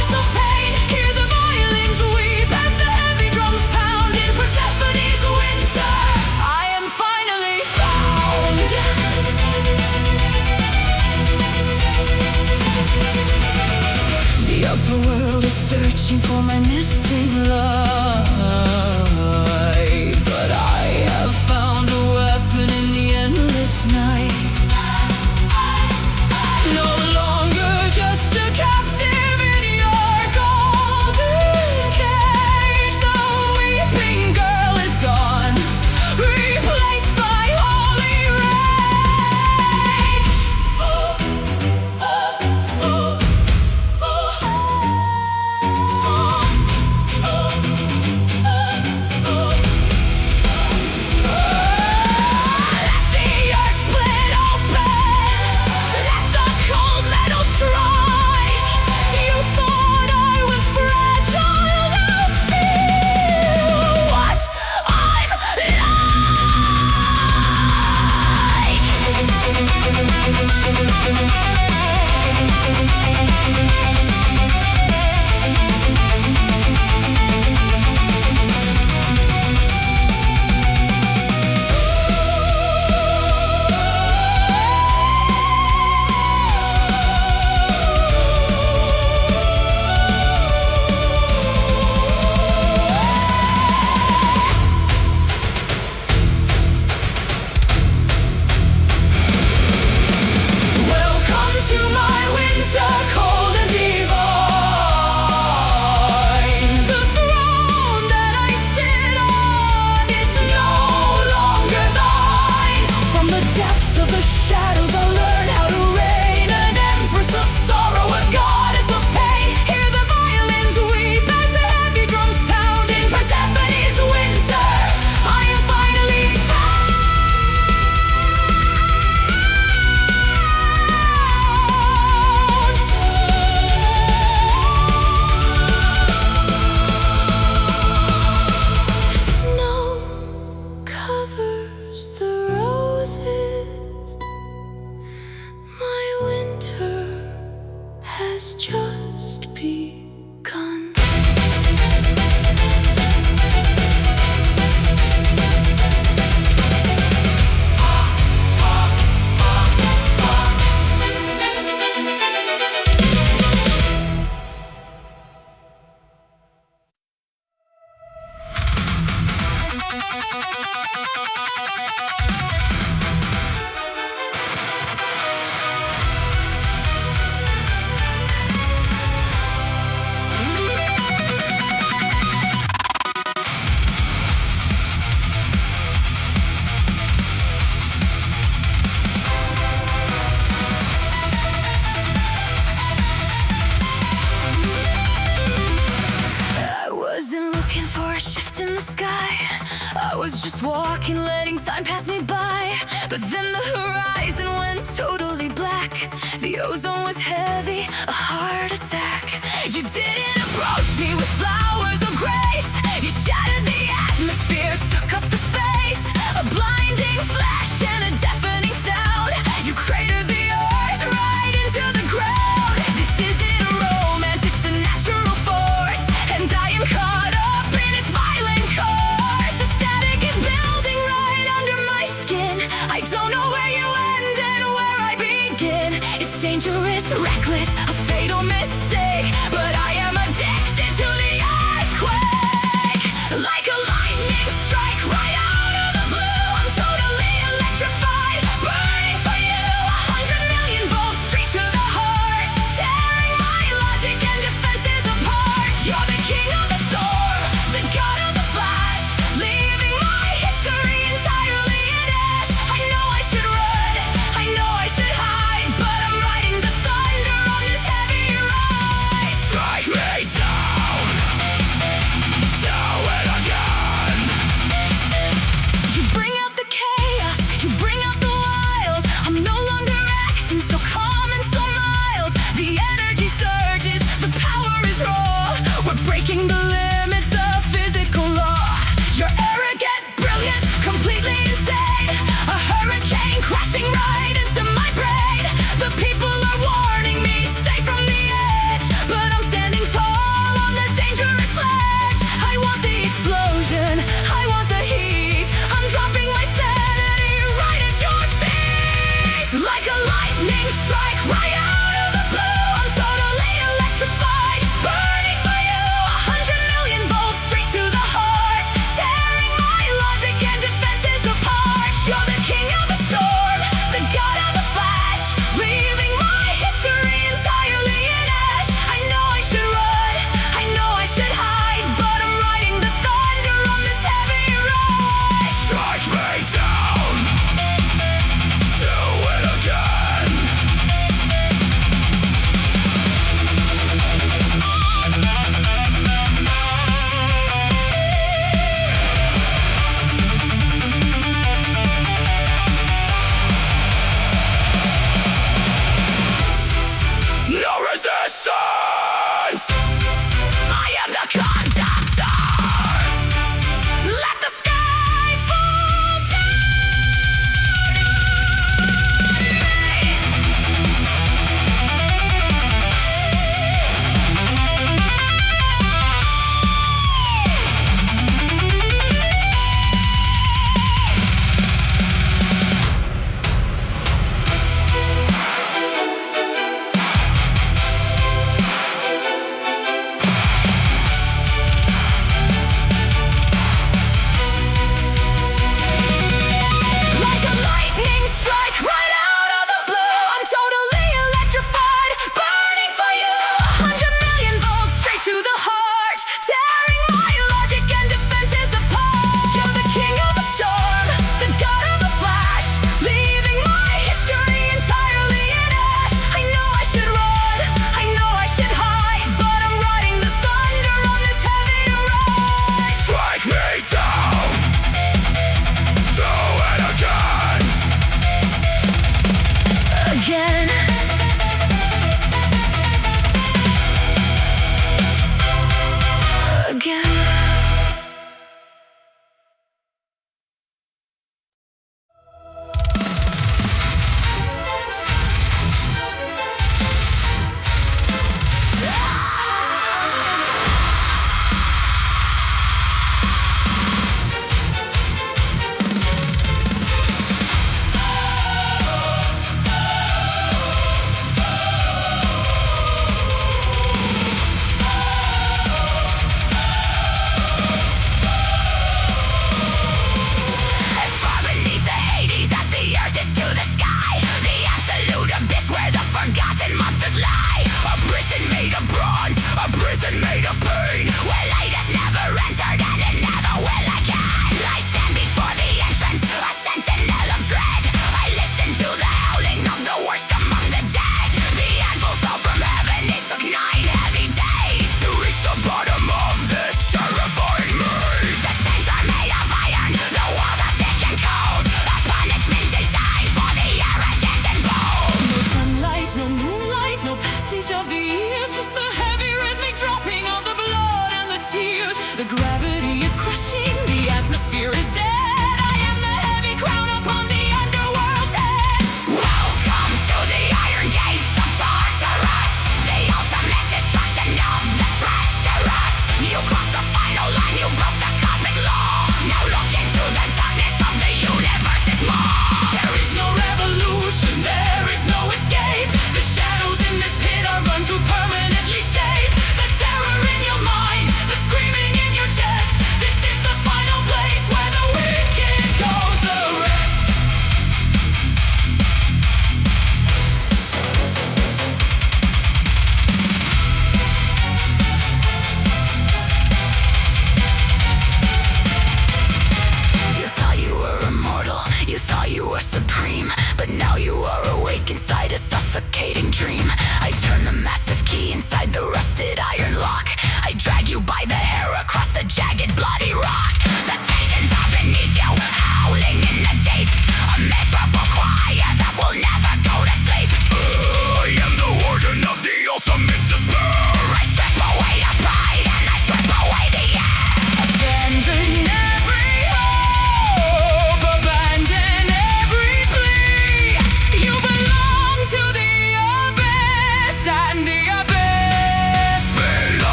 was just walking, letting time pass me by. But then the horizon went totally black. The ozone was heavy, a heart attack. You didn't approach me with flowers or grace. You shattered the atmosphere, took up the space. A blinding flash and a deafening sound. You cratered the earth right into the ground. This isn't a romance, it's a natural force, and I am caught up in its violent course. The static is building right under my skin. I don't know where you end and where I begin. It's dangerous, reckless, a fatal mistake, but I am addicted to the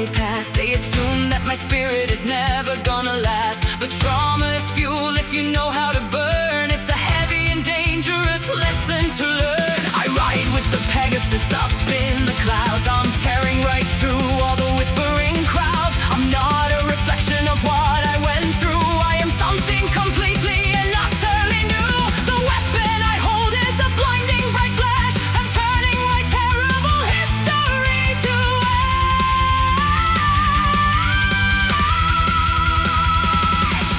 they pass. They assume that my spirit is never gonna last. But trauma is fuel if you know how to burn. It's a heavy and dangerous lesson to learn. I ride with the Pegasus up in the clouds. I'm tearing right through all the whispering crowds. I'm not a reflection of what I went through. I am something completely and utterly new. The weapon I hold is a blinding bright flash. I'm turning my terrible history to ash.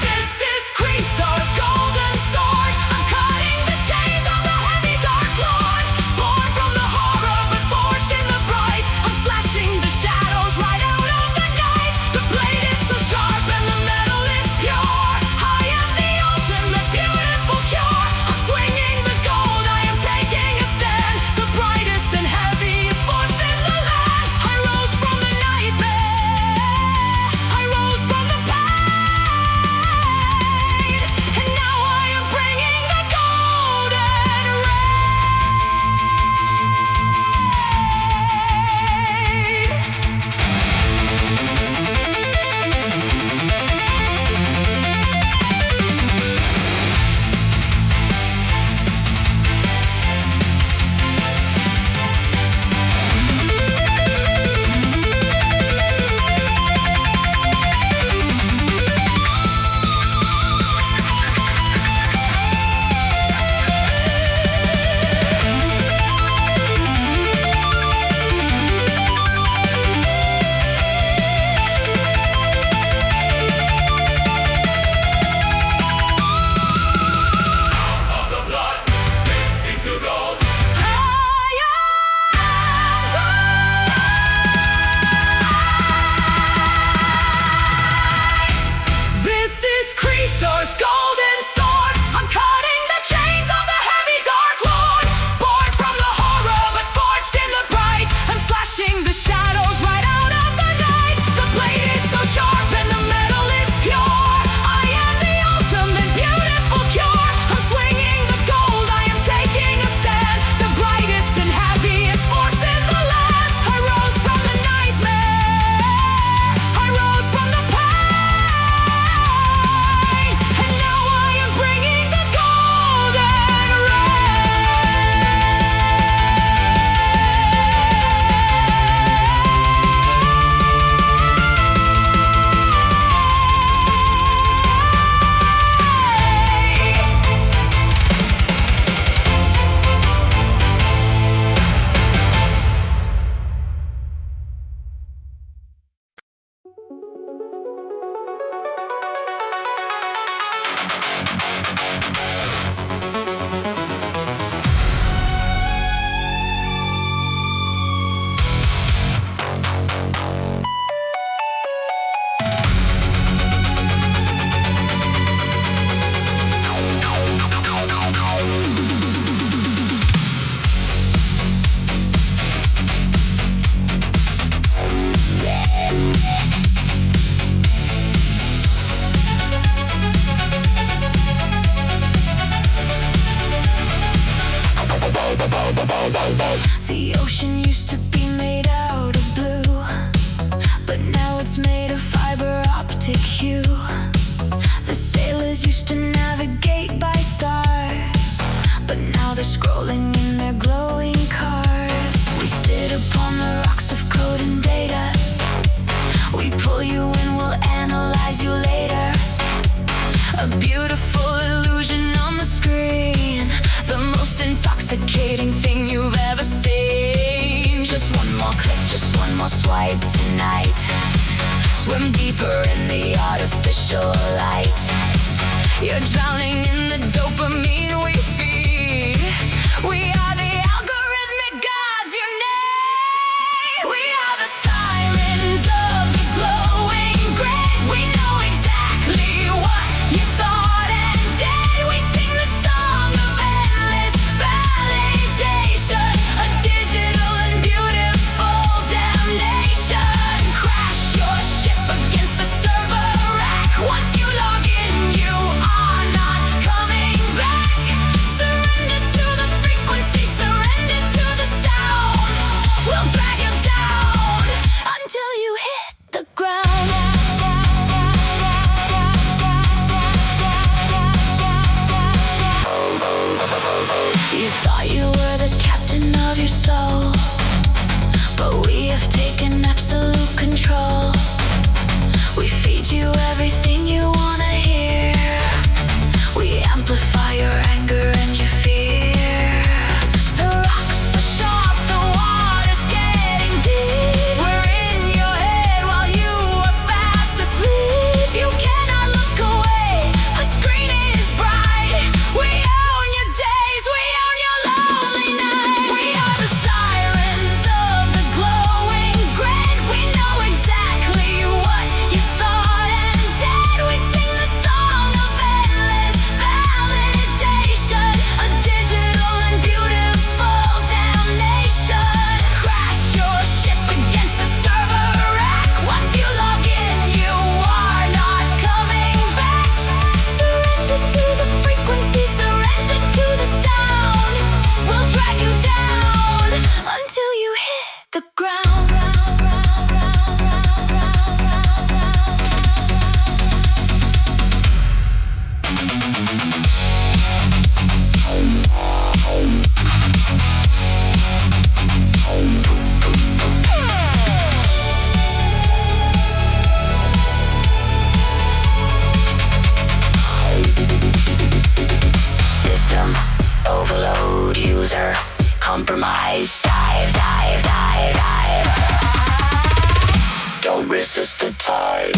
This is Chrysaor's golden sword. I'm cutting the chains of the heavy dark lord. Born from the horror but forged in the bright. I'm slashing the shadows right out of the night. The blade is so sharp and the metal is pure. I am the ultimate beautiful cure. I'm swinging the gold, I am taking a stand. The brightest and heaviest force in the land. I rose from the nightmare, I rose from the pain, and now I am bringing the golden of the blood into gold. This is Chrysaor's golden sword. I'm cutting the chains of the heavy dark lord. Born from the horror but forged in the bright. I'm slashing the shadows right out of the night. The blade is so sharp and the metal is pure. I am the ultimate beautiful cure. I'm swinging the gold, I am taking a stand. The brightest and happiest force in the land. I rose from the nightmare, I rose from the pain, and now I am bringing the golden The ocean used to be made out of blue, but now it's made of fiber optic hue. The sailors used to navigate by stars, but now they're scrolling in their glowing cars. We sit upon the rocks of code and data. We pull you in, we'll analyze you later. A beautiful illusion on the screen, the most intoxicating thing you've ever seen. Just one more click, just one more swipe tonight. Swim deeper in the artificial light. You're drowning in the dopamine we feed. We are the algorithmic gods you need. We are the sirens of the glowing grid. We know exactly what you thought and did. We sing the song of endless validation, a digital and beautiful damnation. Crash your ship against the server rack. Once you log in, you are not coming back. Surrender to the frequency you were the captain of your soul, but we have taken absolute control. We feed you everything you wanna hear. We amplify your anger and your fear. The rocks are sharp, the water's getting deep. We're in your head while you are fast asleep. You cannot look away, our screen is bright. We own your days, we own your lonely nights. We are the sirens of the glowing grid. We know exactly what you thought and did. We sing the song of endless validation, a digital and beautiful damnation. Crash your ship against the server rack. Once you log in, you are not coming back. Surrender to the frequency, surrender to the sound. We'll drag you down until you hit the ground. System overload, user compromise. Dive, dive, dive, dive. Don't resist the tide.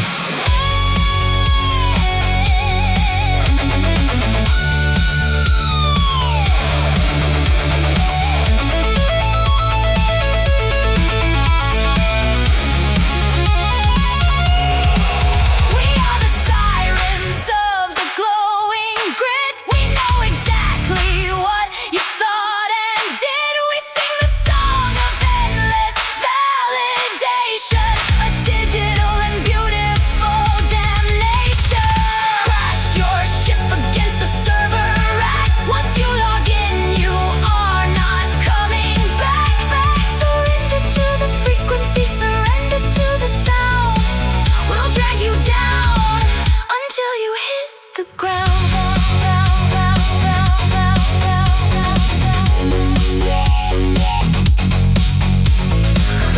We are the sirens of the glowing grid. We know exactly what you thought and did. We sing the song of endless validation, a digital and beautiful damnation. Crash your ship against the server rack. Once you log in, you are not coming back. Surrender to the frequency, surrender to the sound. We'll drag you down until you hit the ground.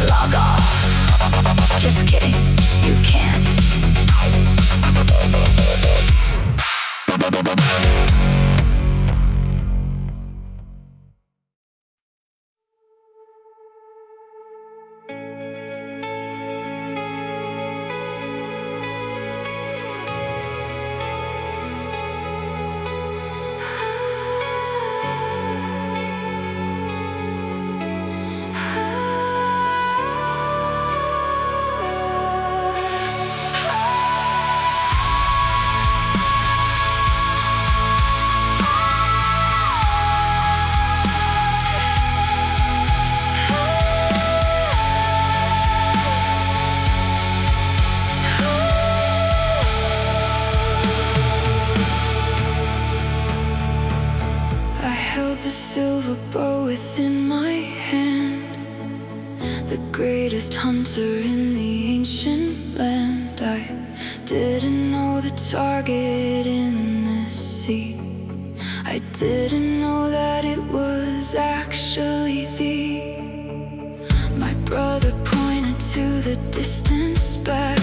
Log off. Just kidding, you can't. I held the silver bow within my hand, the greatest hunter in the ancient land. I didn't know the target in the sea. I didn't know that it was actually thee. My brother pointed to the distant speck,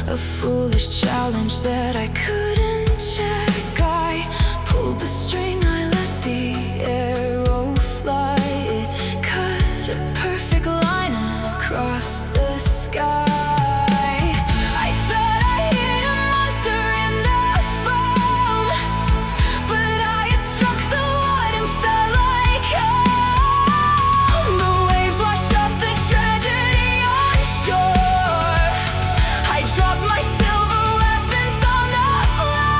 a foolish challenge that I couldn't check. I pulled the string, I let the arrow fly. It cut a perfect line across the sky. I thought I hit a monster in the foam, but I had struck the wood and felt like home. The waves washed up the tragedy on shore. I dropped my silver weapons on the floor.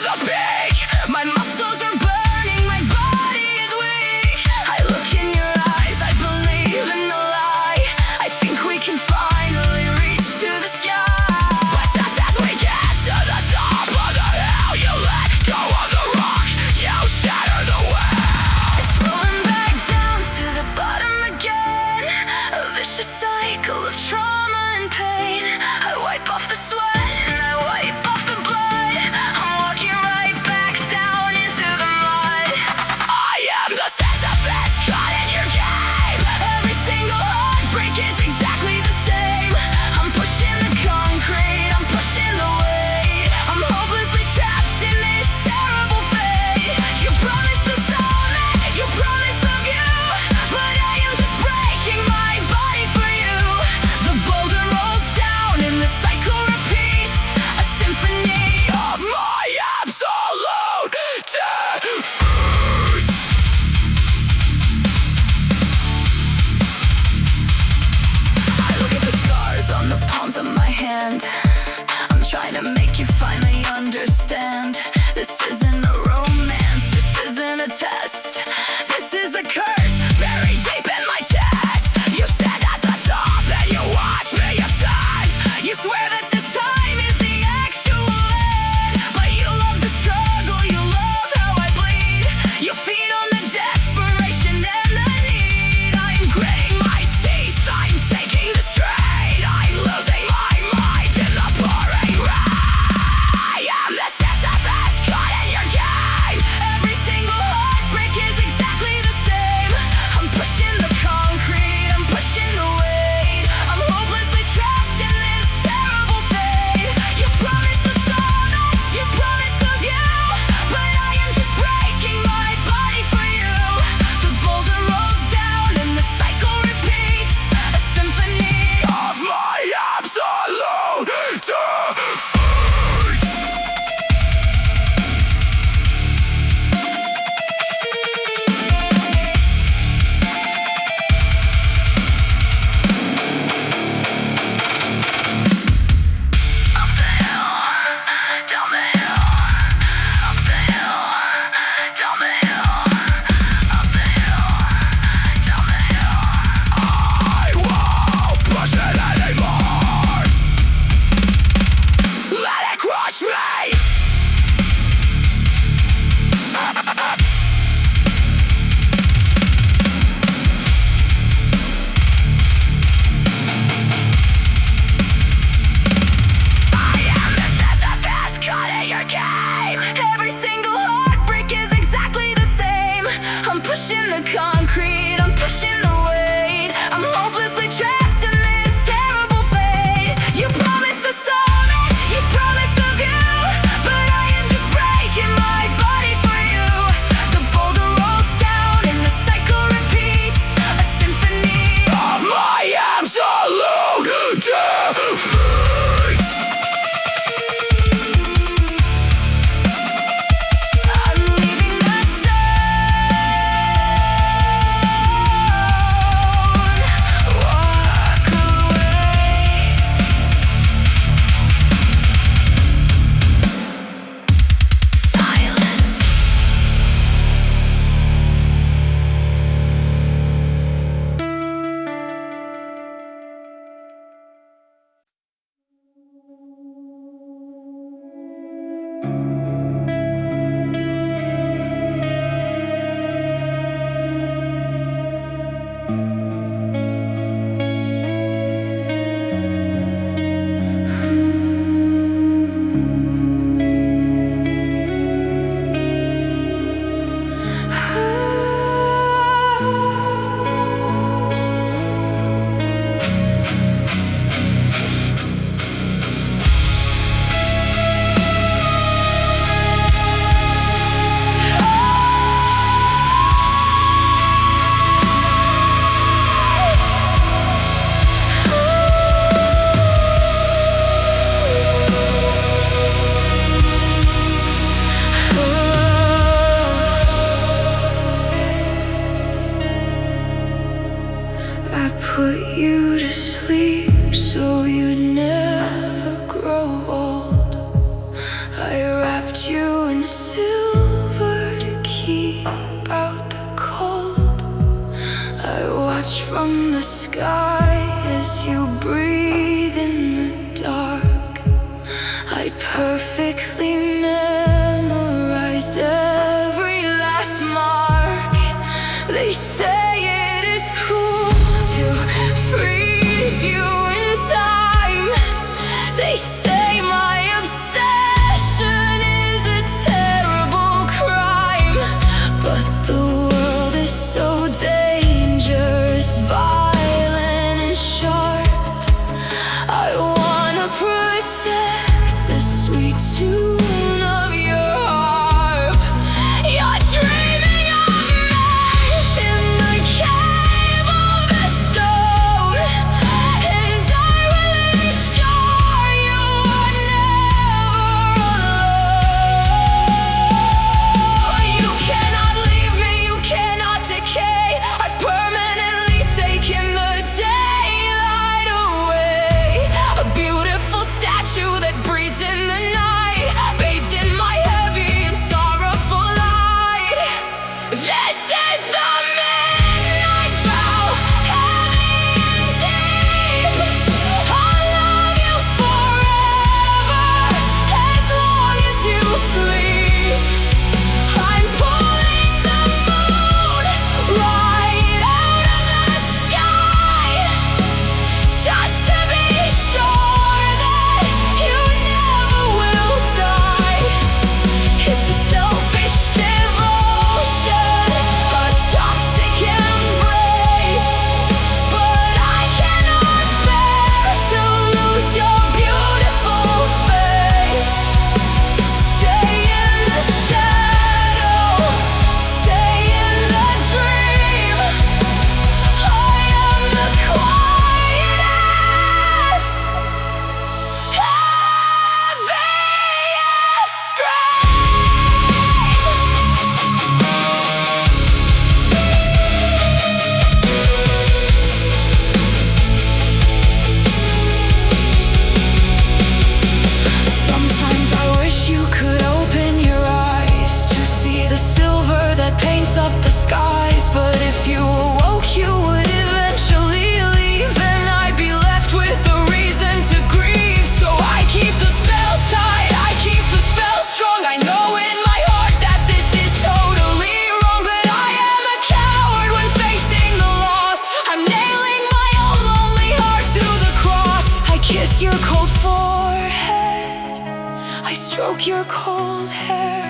the peak. My muscles are burning, my body is weak. I look in your eyes, I believe in the lie. I think we can finally reach to the sky. But just as we get to the top of the hill, you let go of the rock, you shatter the world. It's rolling back down to the bottom again. A vicious cycle of trauma and pain. I wipe off the sweat and I wipe off the blood. I'm walking right back down into the mud. I am the Sisyphus caught in your game. Every single heartbreak is exactly the same. I'm pushing the concrete, I'm pushing the weight. I'm hopelessly trapped in this terrible fate. You promised the soulmate, you promised the view, but I am just breaking my body for you. The boulder rolls down and the cycle repeats. A symphony of my absolute defeat. I look at the scars on the palms of my hand. I'm trying to make you finally understand. This isn't a romance, this isn't a test. This is a curse buried deep in my chest. You stand at the top and you watch me ascend. You swear that this time is the actual end, but you love the struggle, you love how I bleed. You feed on the desperation and the need. I'm gritting my teeth, I'm taking the strain. I'm losing my mind in the pouring rain. I am the Sisyphus caught in your game. Every single heartbreak is exactly the same. I'm pushing the concrete, I'm pushing the weight. I'm hopelessly trapped in this terrible fate. You promised the soulmate, you promised the view, but I am just breaking my body for you. The boulder rolls down and the cycle repeats. A symphony of my absolute defeat. Up the hill, down the hill. Up the hill, down the hill. Up the hill, down the hill. I won't push it anymore. Let it crush me. I am the Sisyphus caught in your game. Every single heartbreak is exactly the same. I'm pushing the concrete, I'm pushing the weight. I'm hopelessly trapped in this terrible fate. You promised the soulmate, you promised the view, but I am just breaking my body for you. The boulder rolls down and the cycle repeats. A symphony of my absolute defeat. I'm leaving the stage. and silver to keep out the cold. I watch from the sky as you breathe in the dark. I perfectly memorized every last mark. They say it is cruel to freeze you in time. They say my obsession is a terrible crime, but the world is so dangerous, violent and sharp. I wanna protect the sweet tune of your harp. You're dreaming of me in the cave of the stone, and I will ensure you are never alone. You cannot leave me, you cannot decay. I've permanently taken the daylight away. A beautiful statue that breathes in the night, bathed in my heavy and sorrowful light. This is the midnight vow, heavy and deep. I'll love you forever, as long as you sleep. I'm pulling the moon right out of the sky, just to be sure that you never will die. It's a selfish devotion, a toxic embrace, but I cannot bear to lose your beautiful face. Stay in the shadow, stay in the dream. I am the quietest, heaviest Sometimes I wish you could open your eyes to see the silver that paints up the skies. But if you awoke, you would eventually leave, and I'd be left with a reason to grieve. So I keep the spell tight, I keep the spell strong. I know in my heart that this is totally wrong, but I am a coward when facing the loss. I'm nailing my own lonely heart to the cross. I kiss your cold forehead, I stroke your cold hair,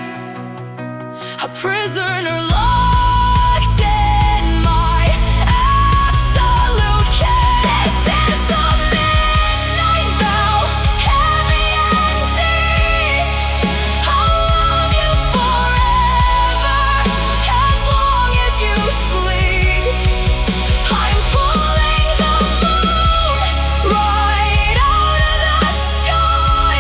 a prisoner locked in my absolute care. This is the midnight vow, heavy and deep. I'll love you forever, as long as you sleep. I'm pulling the moon right out of the sky,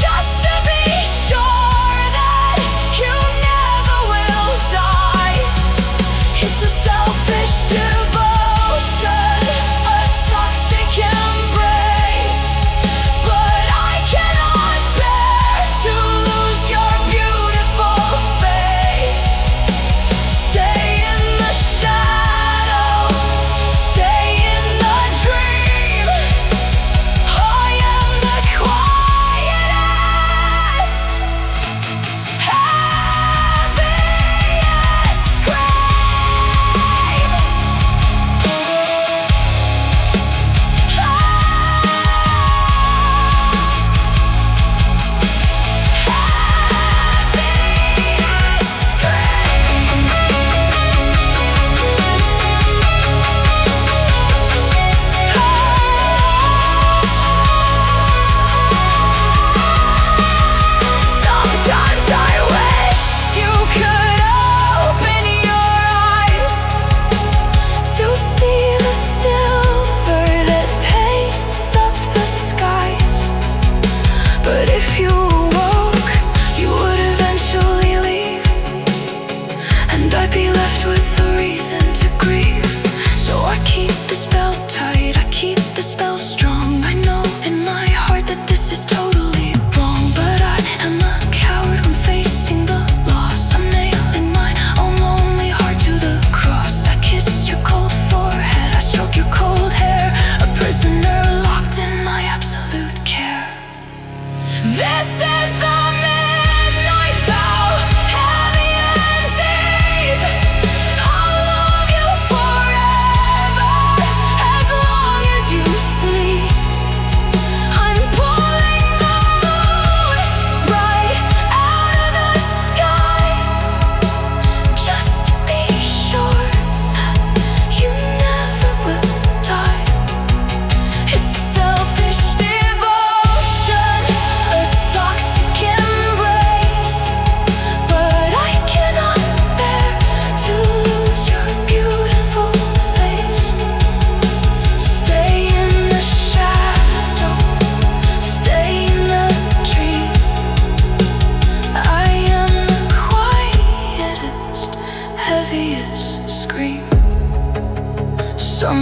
just to be sure that you never will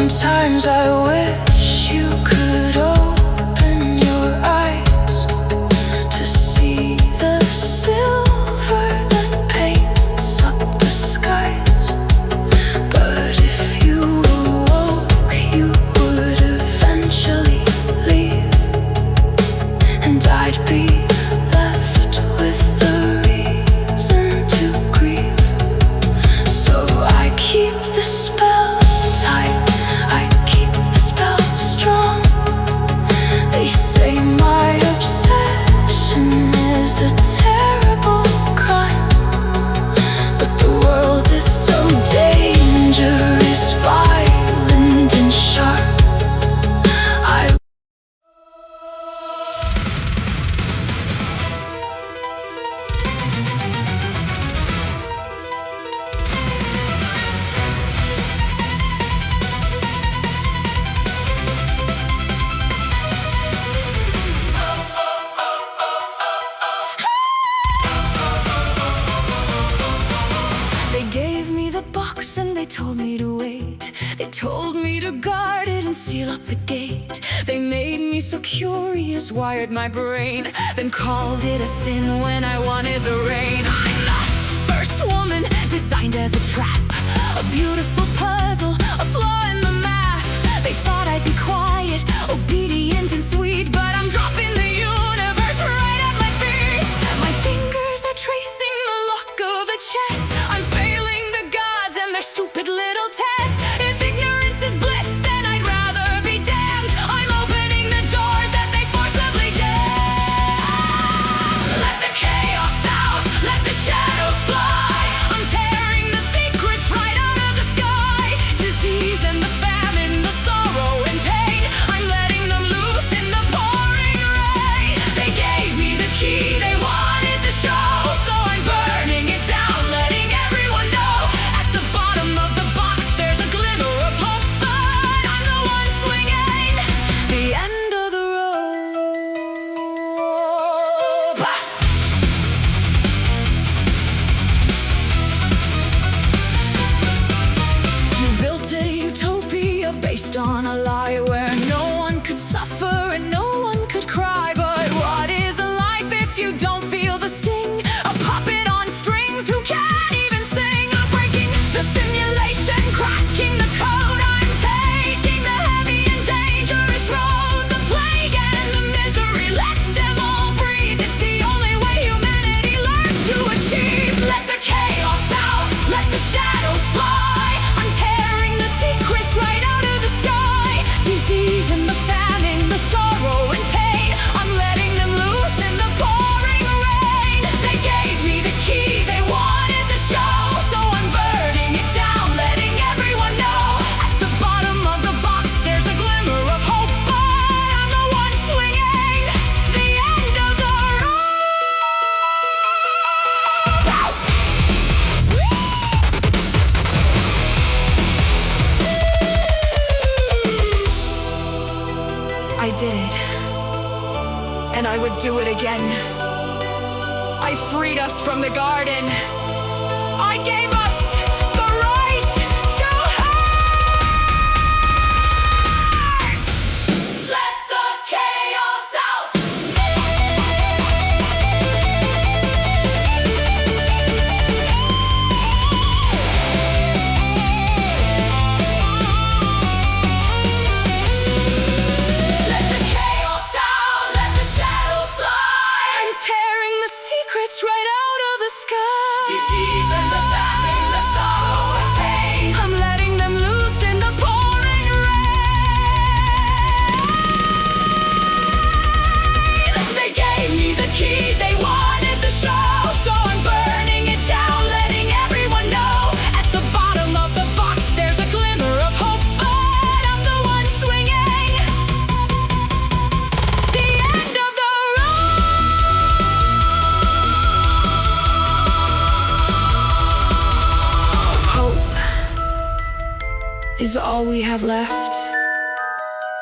Sometimes I wish you could open your eyes to see the silver that paints up the skies. But if you awoke, you would eventually leave, and I'd be left with the reason to grieve. So I keep the spell tight, I keep the spell strong. They say my obsession is a terrible crime, but the world is so dangerous, violent and sharp. They gave me the box and they told me to wait. They told me to guard it and seal up the gate. They made me so curious, wired my brain, then called it a sin when I wanted the rain. I'm the first woman designed as a trap, a beautiful puzzle, a flaw in the math. They thought I'd be quiet, obedient and sweet, but I'm dropping the universe right at my feet. My fingers are tracing the lock of the chest. I'm failing the gods and their stupid little test. If ignorance is bliss, then I'd rather be damned. I'm opening the doors that they forcibly jam. Let the chaos out, let the shadows fly. I'm tearing the secrets right out of the sky. Disease and the famine, the sorrow and pain, I'm letting them loose in the pouring rain. They gave me the key, they wanted the show, so I'm burning it down, letting everyone know. At the bottom of the box there's a glimmer of hope, but I'm the one swinging the end of the rope. You built a utopia based on a lie, where no one could suffer and no one could cry. But what is a life if you don't feel the sting? A puppet on strings who can't even sing. I'm breaking the simulation, cracking the code. I'm taking the heavy and dangerous road. The plague and the misery, let them all breathe. It's the only way humanity learns to achieve. Let the chaos out, let the shadows fly. I'm tearing the secrets right out of the sky. Disease and the famine, the sorrow and pain, I'm letting them loose in the pouring rain. They gave me the key, they wanted the show, so I'm burning it down, letting everyone know. At the bottom of the box there's a glimmer of hope, but I'm the one swinging the end of the I did, and I would do it again. I freed us from the garden. I gave us the right to hurt. Let the chaos out. Let the chaos out, let the shadows fly. I'm tearing the secrets right out of the sky. Disease and the famine, the sorrow and pain, I'm letting them loose in the pouring rain. They gave me the key, they wanted the show, so I'm burning it down, letting everyone know. At the bottom of the box there's a glimmer of hope, but I'm the one swinging the end of the road. Hope is all we have left,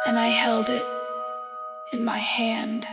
and I held it in my hand.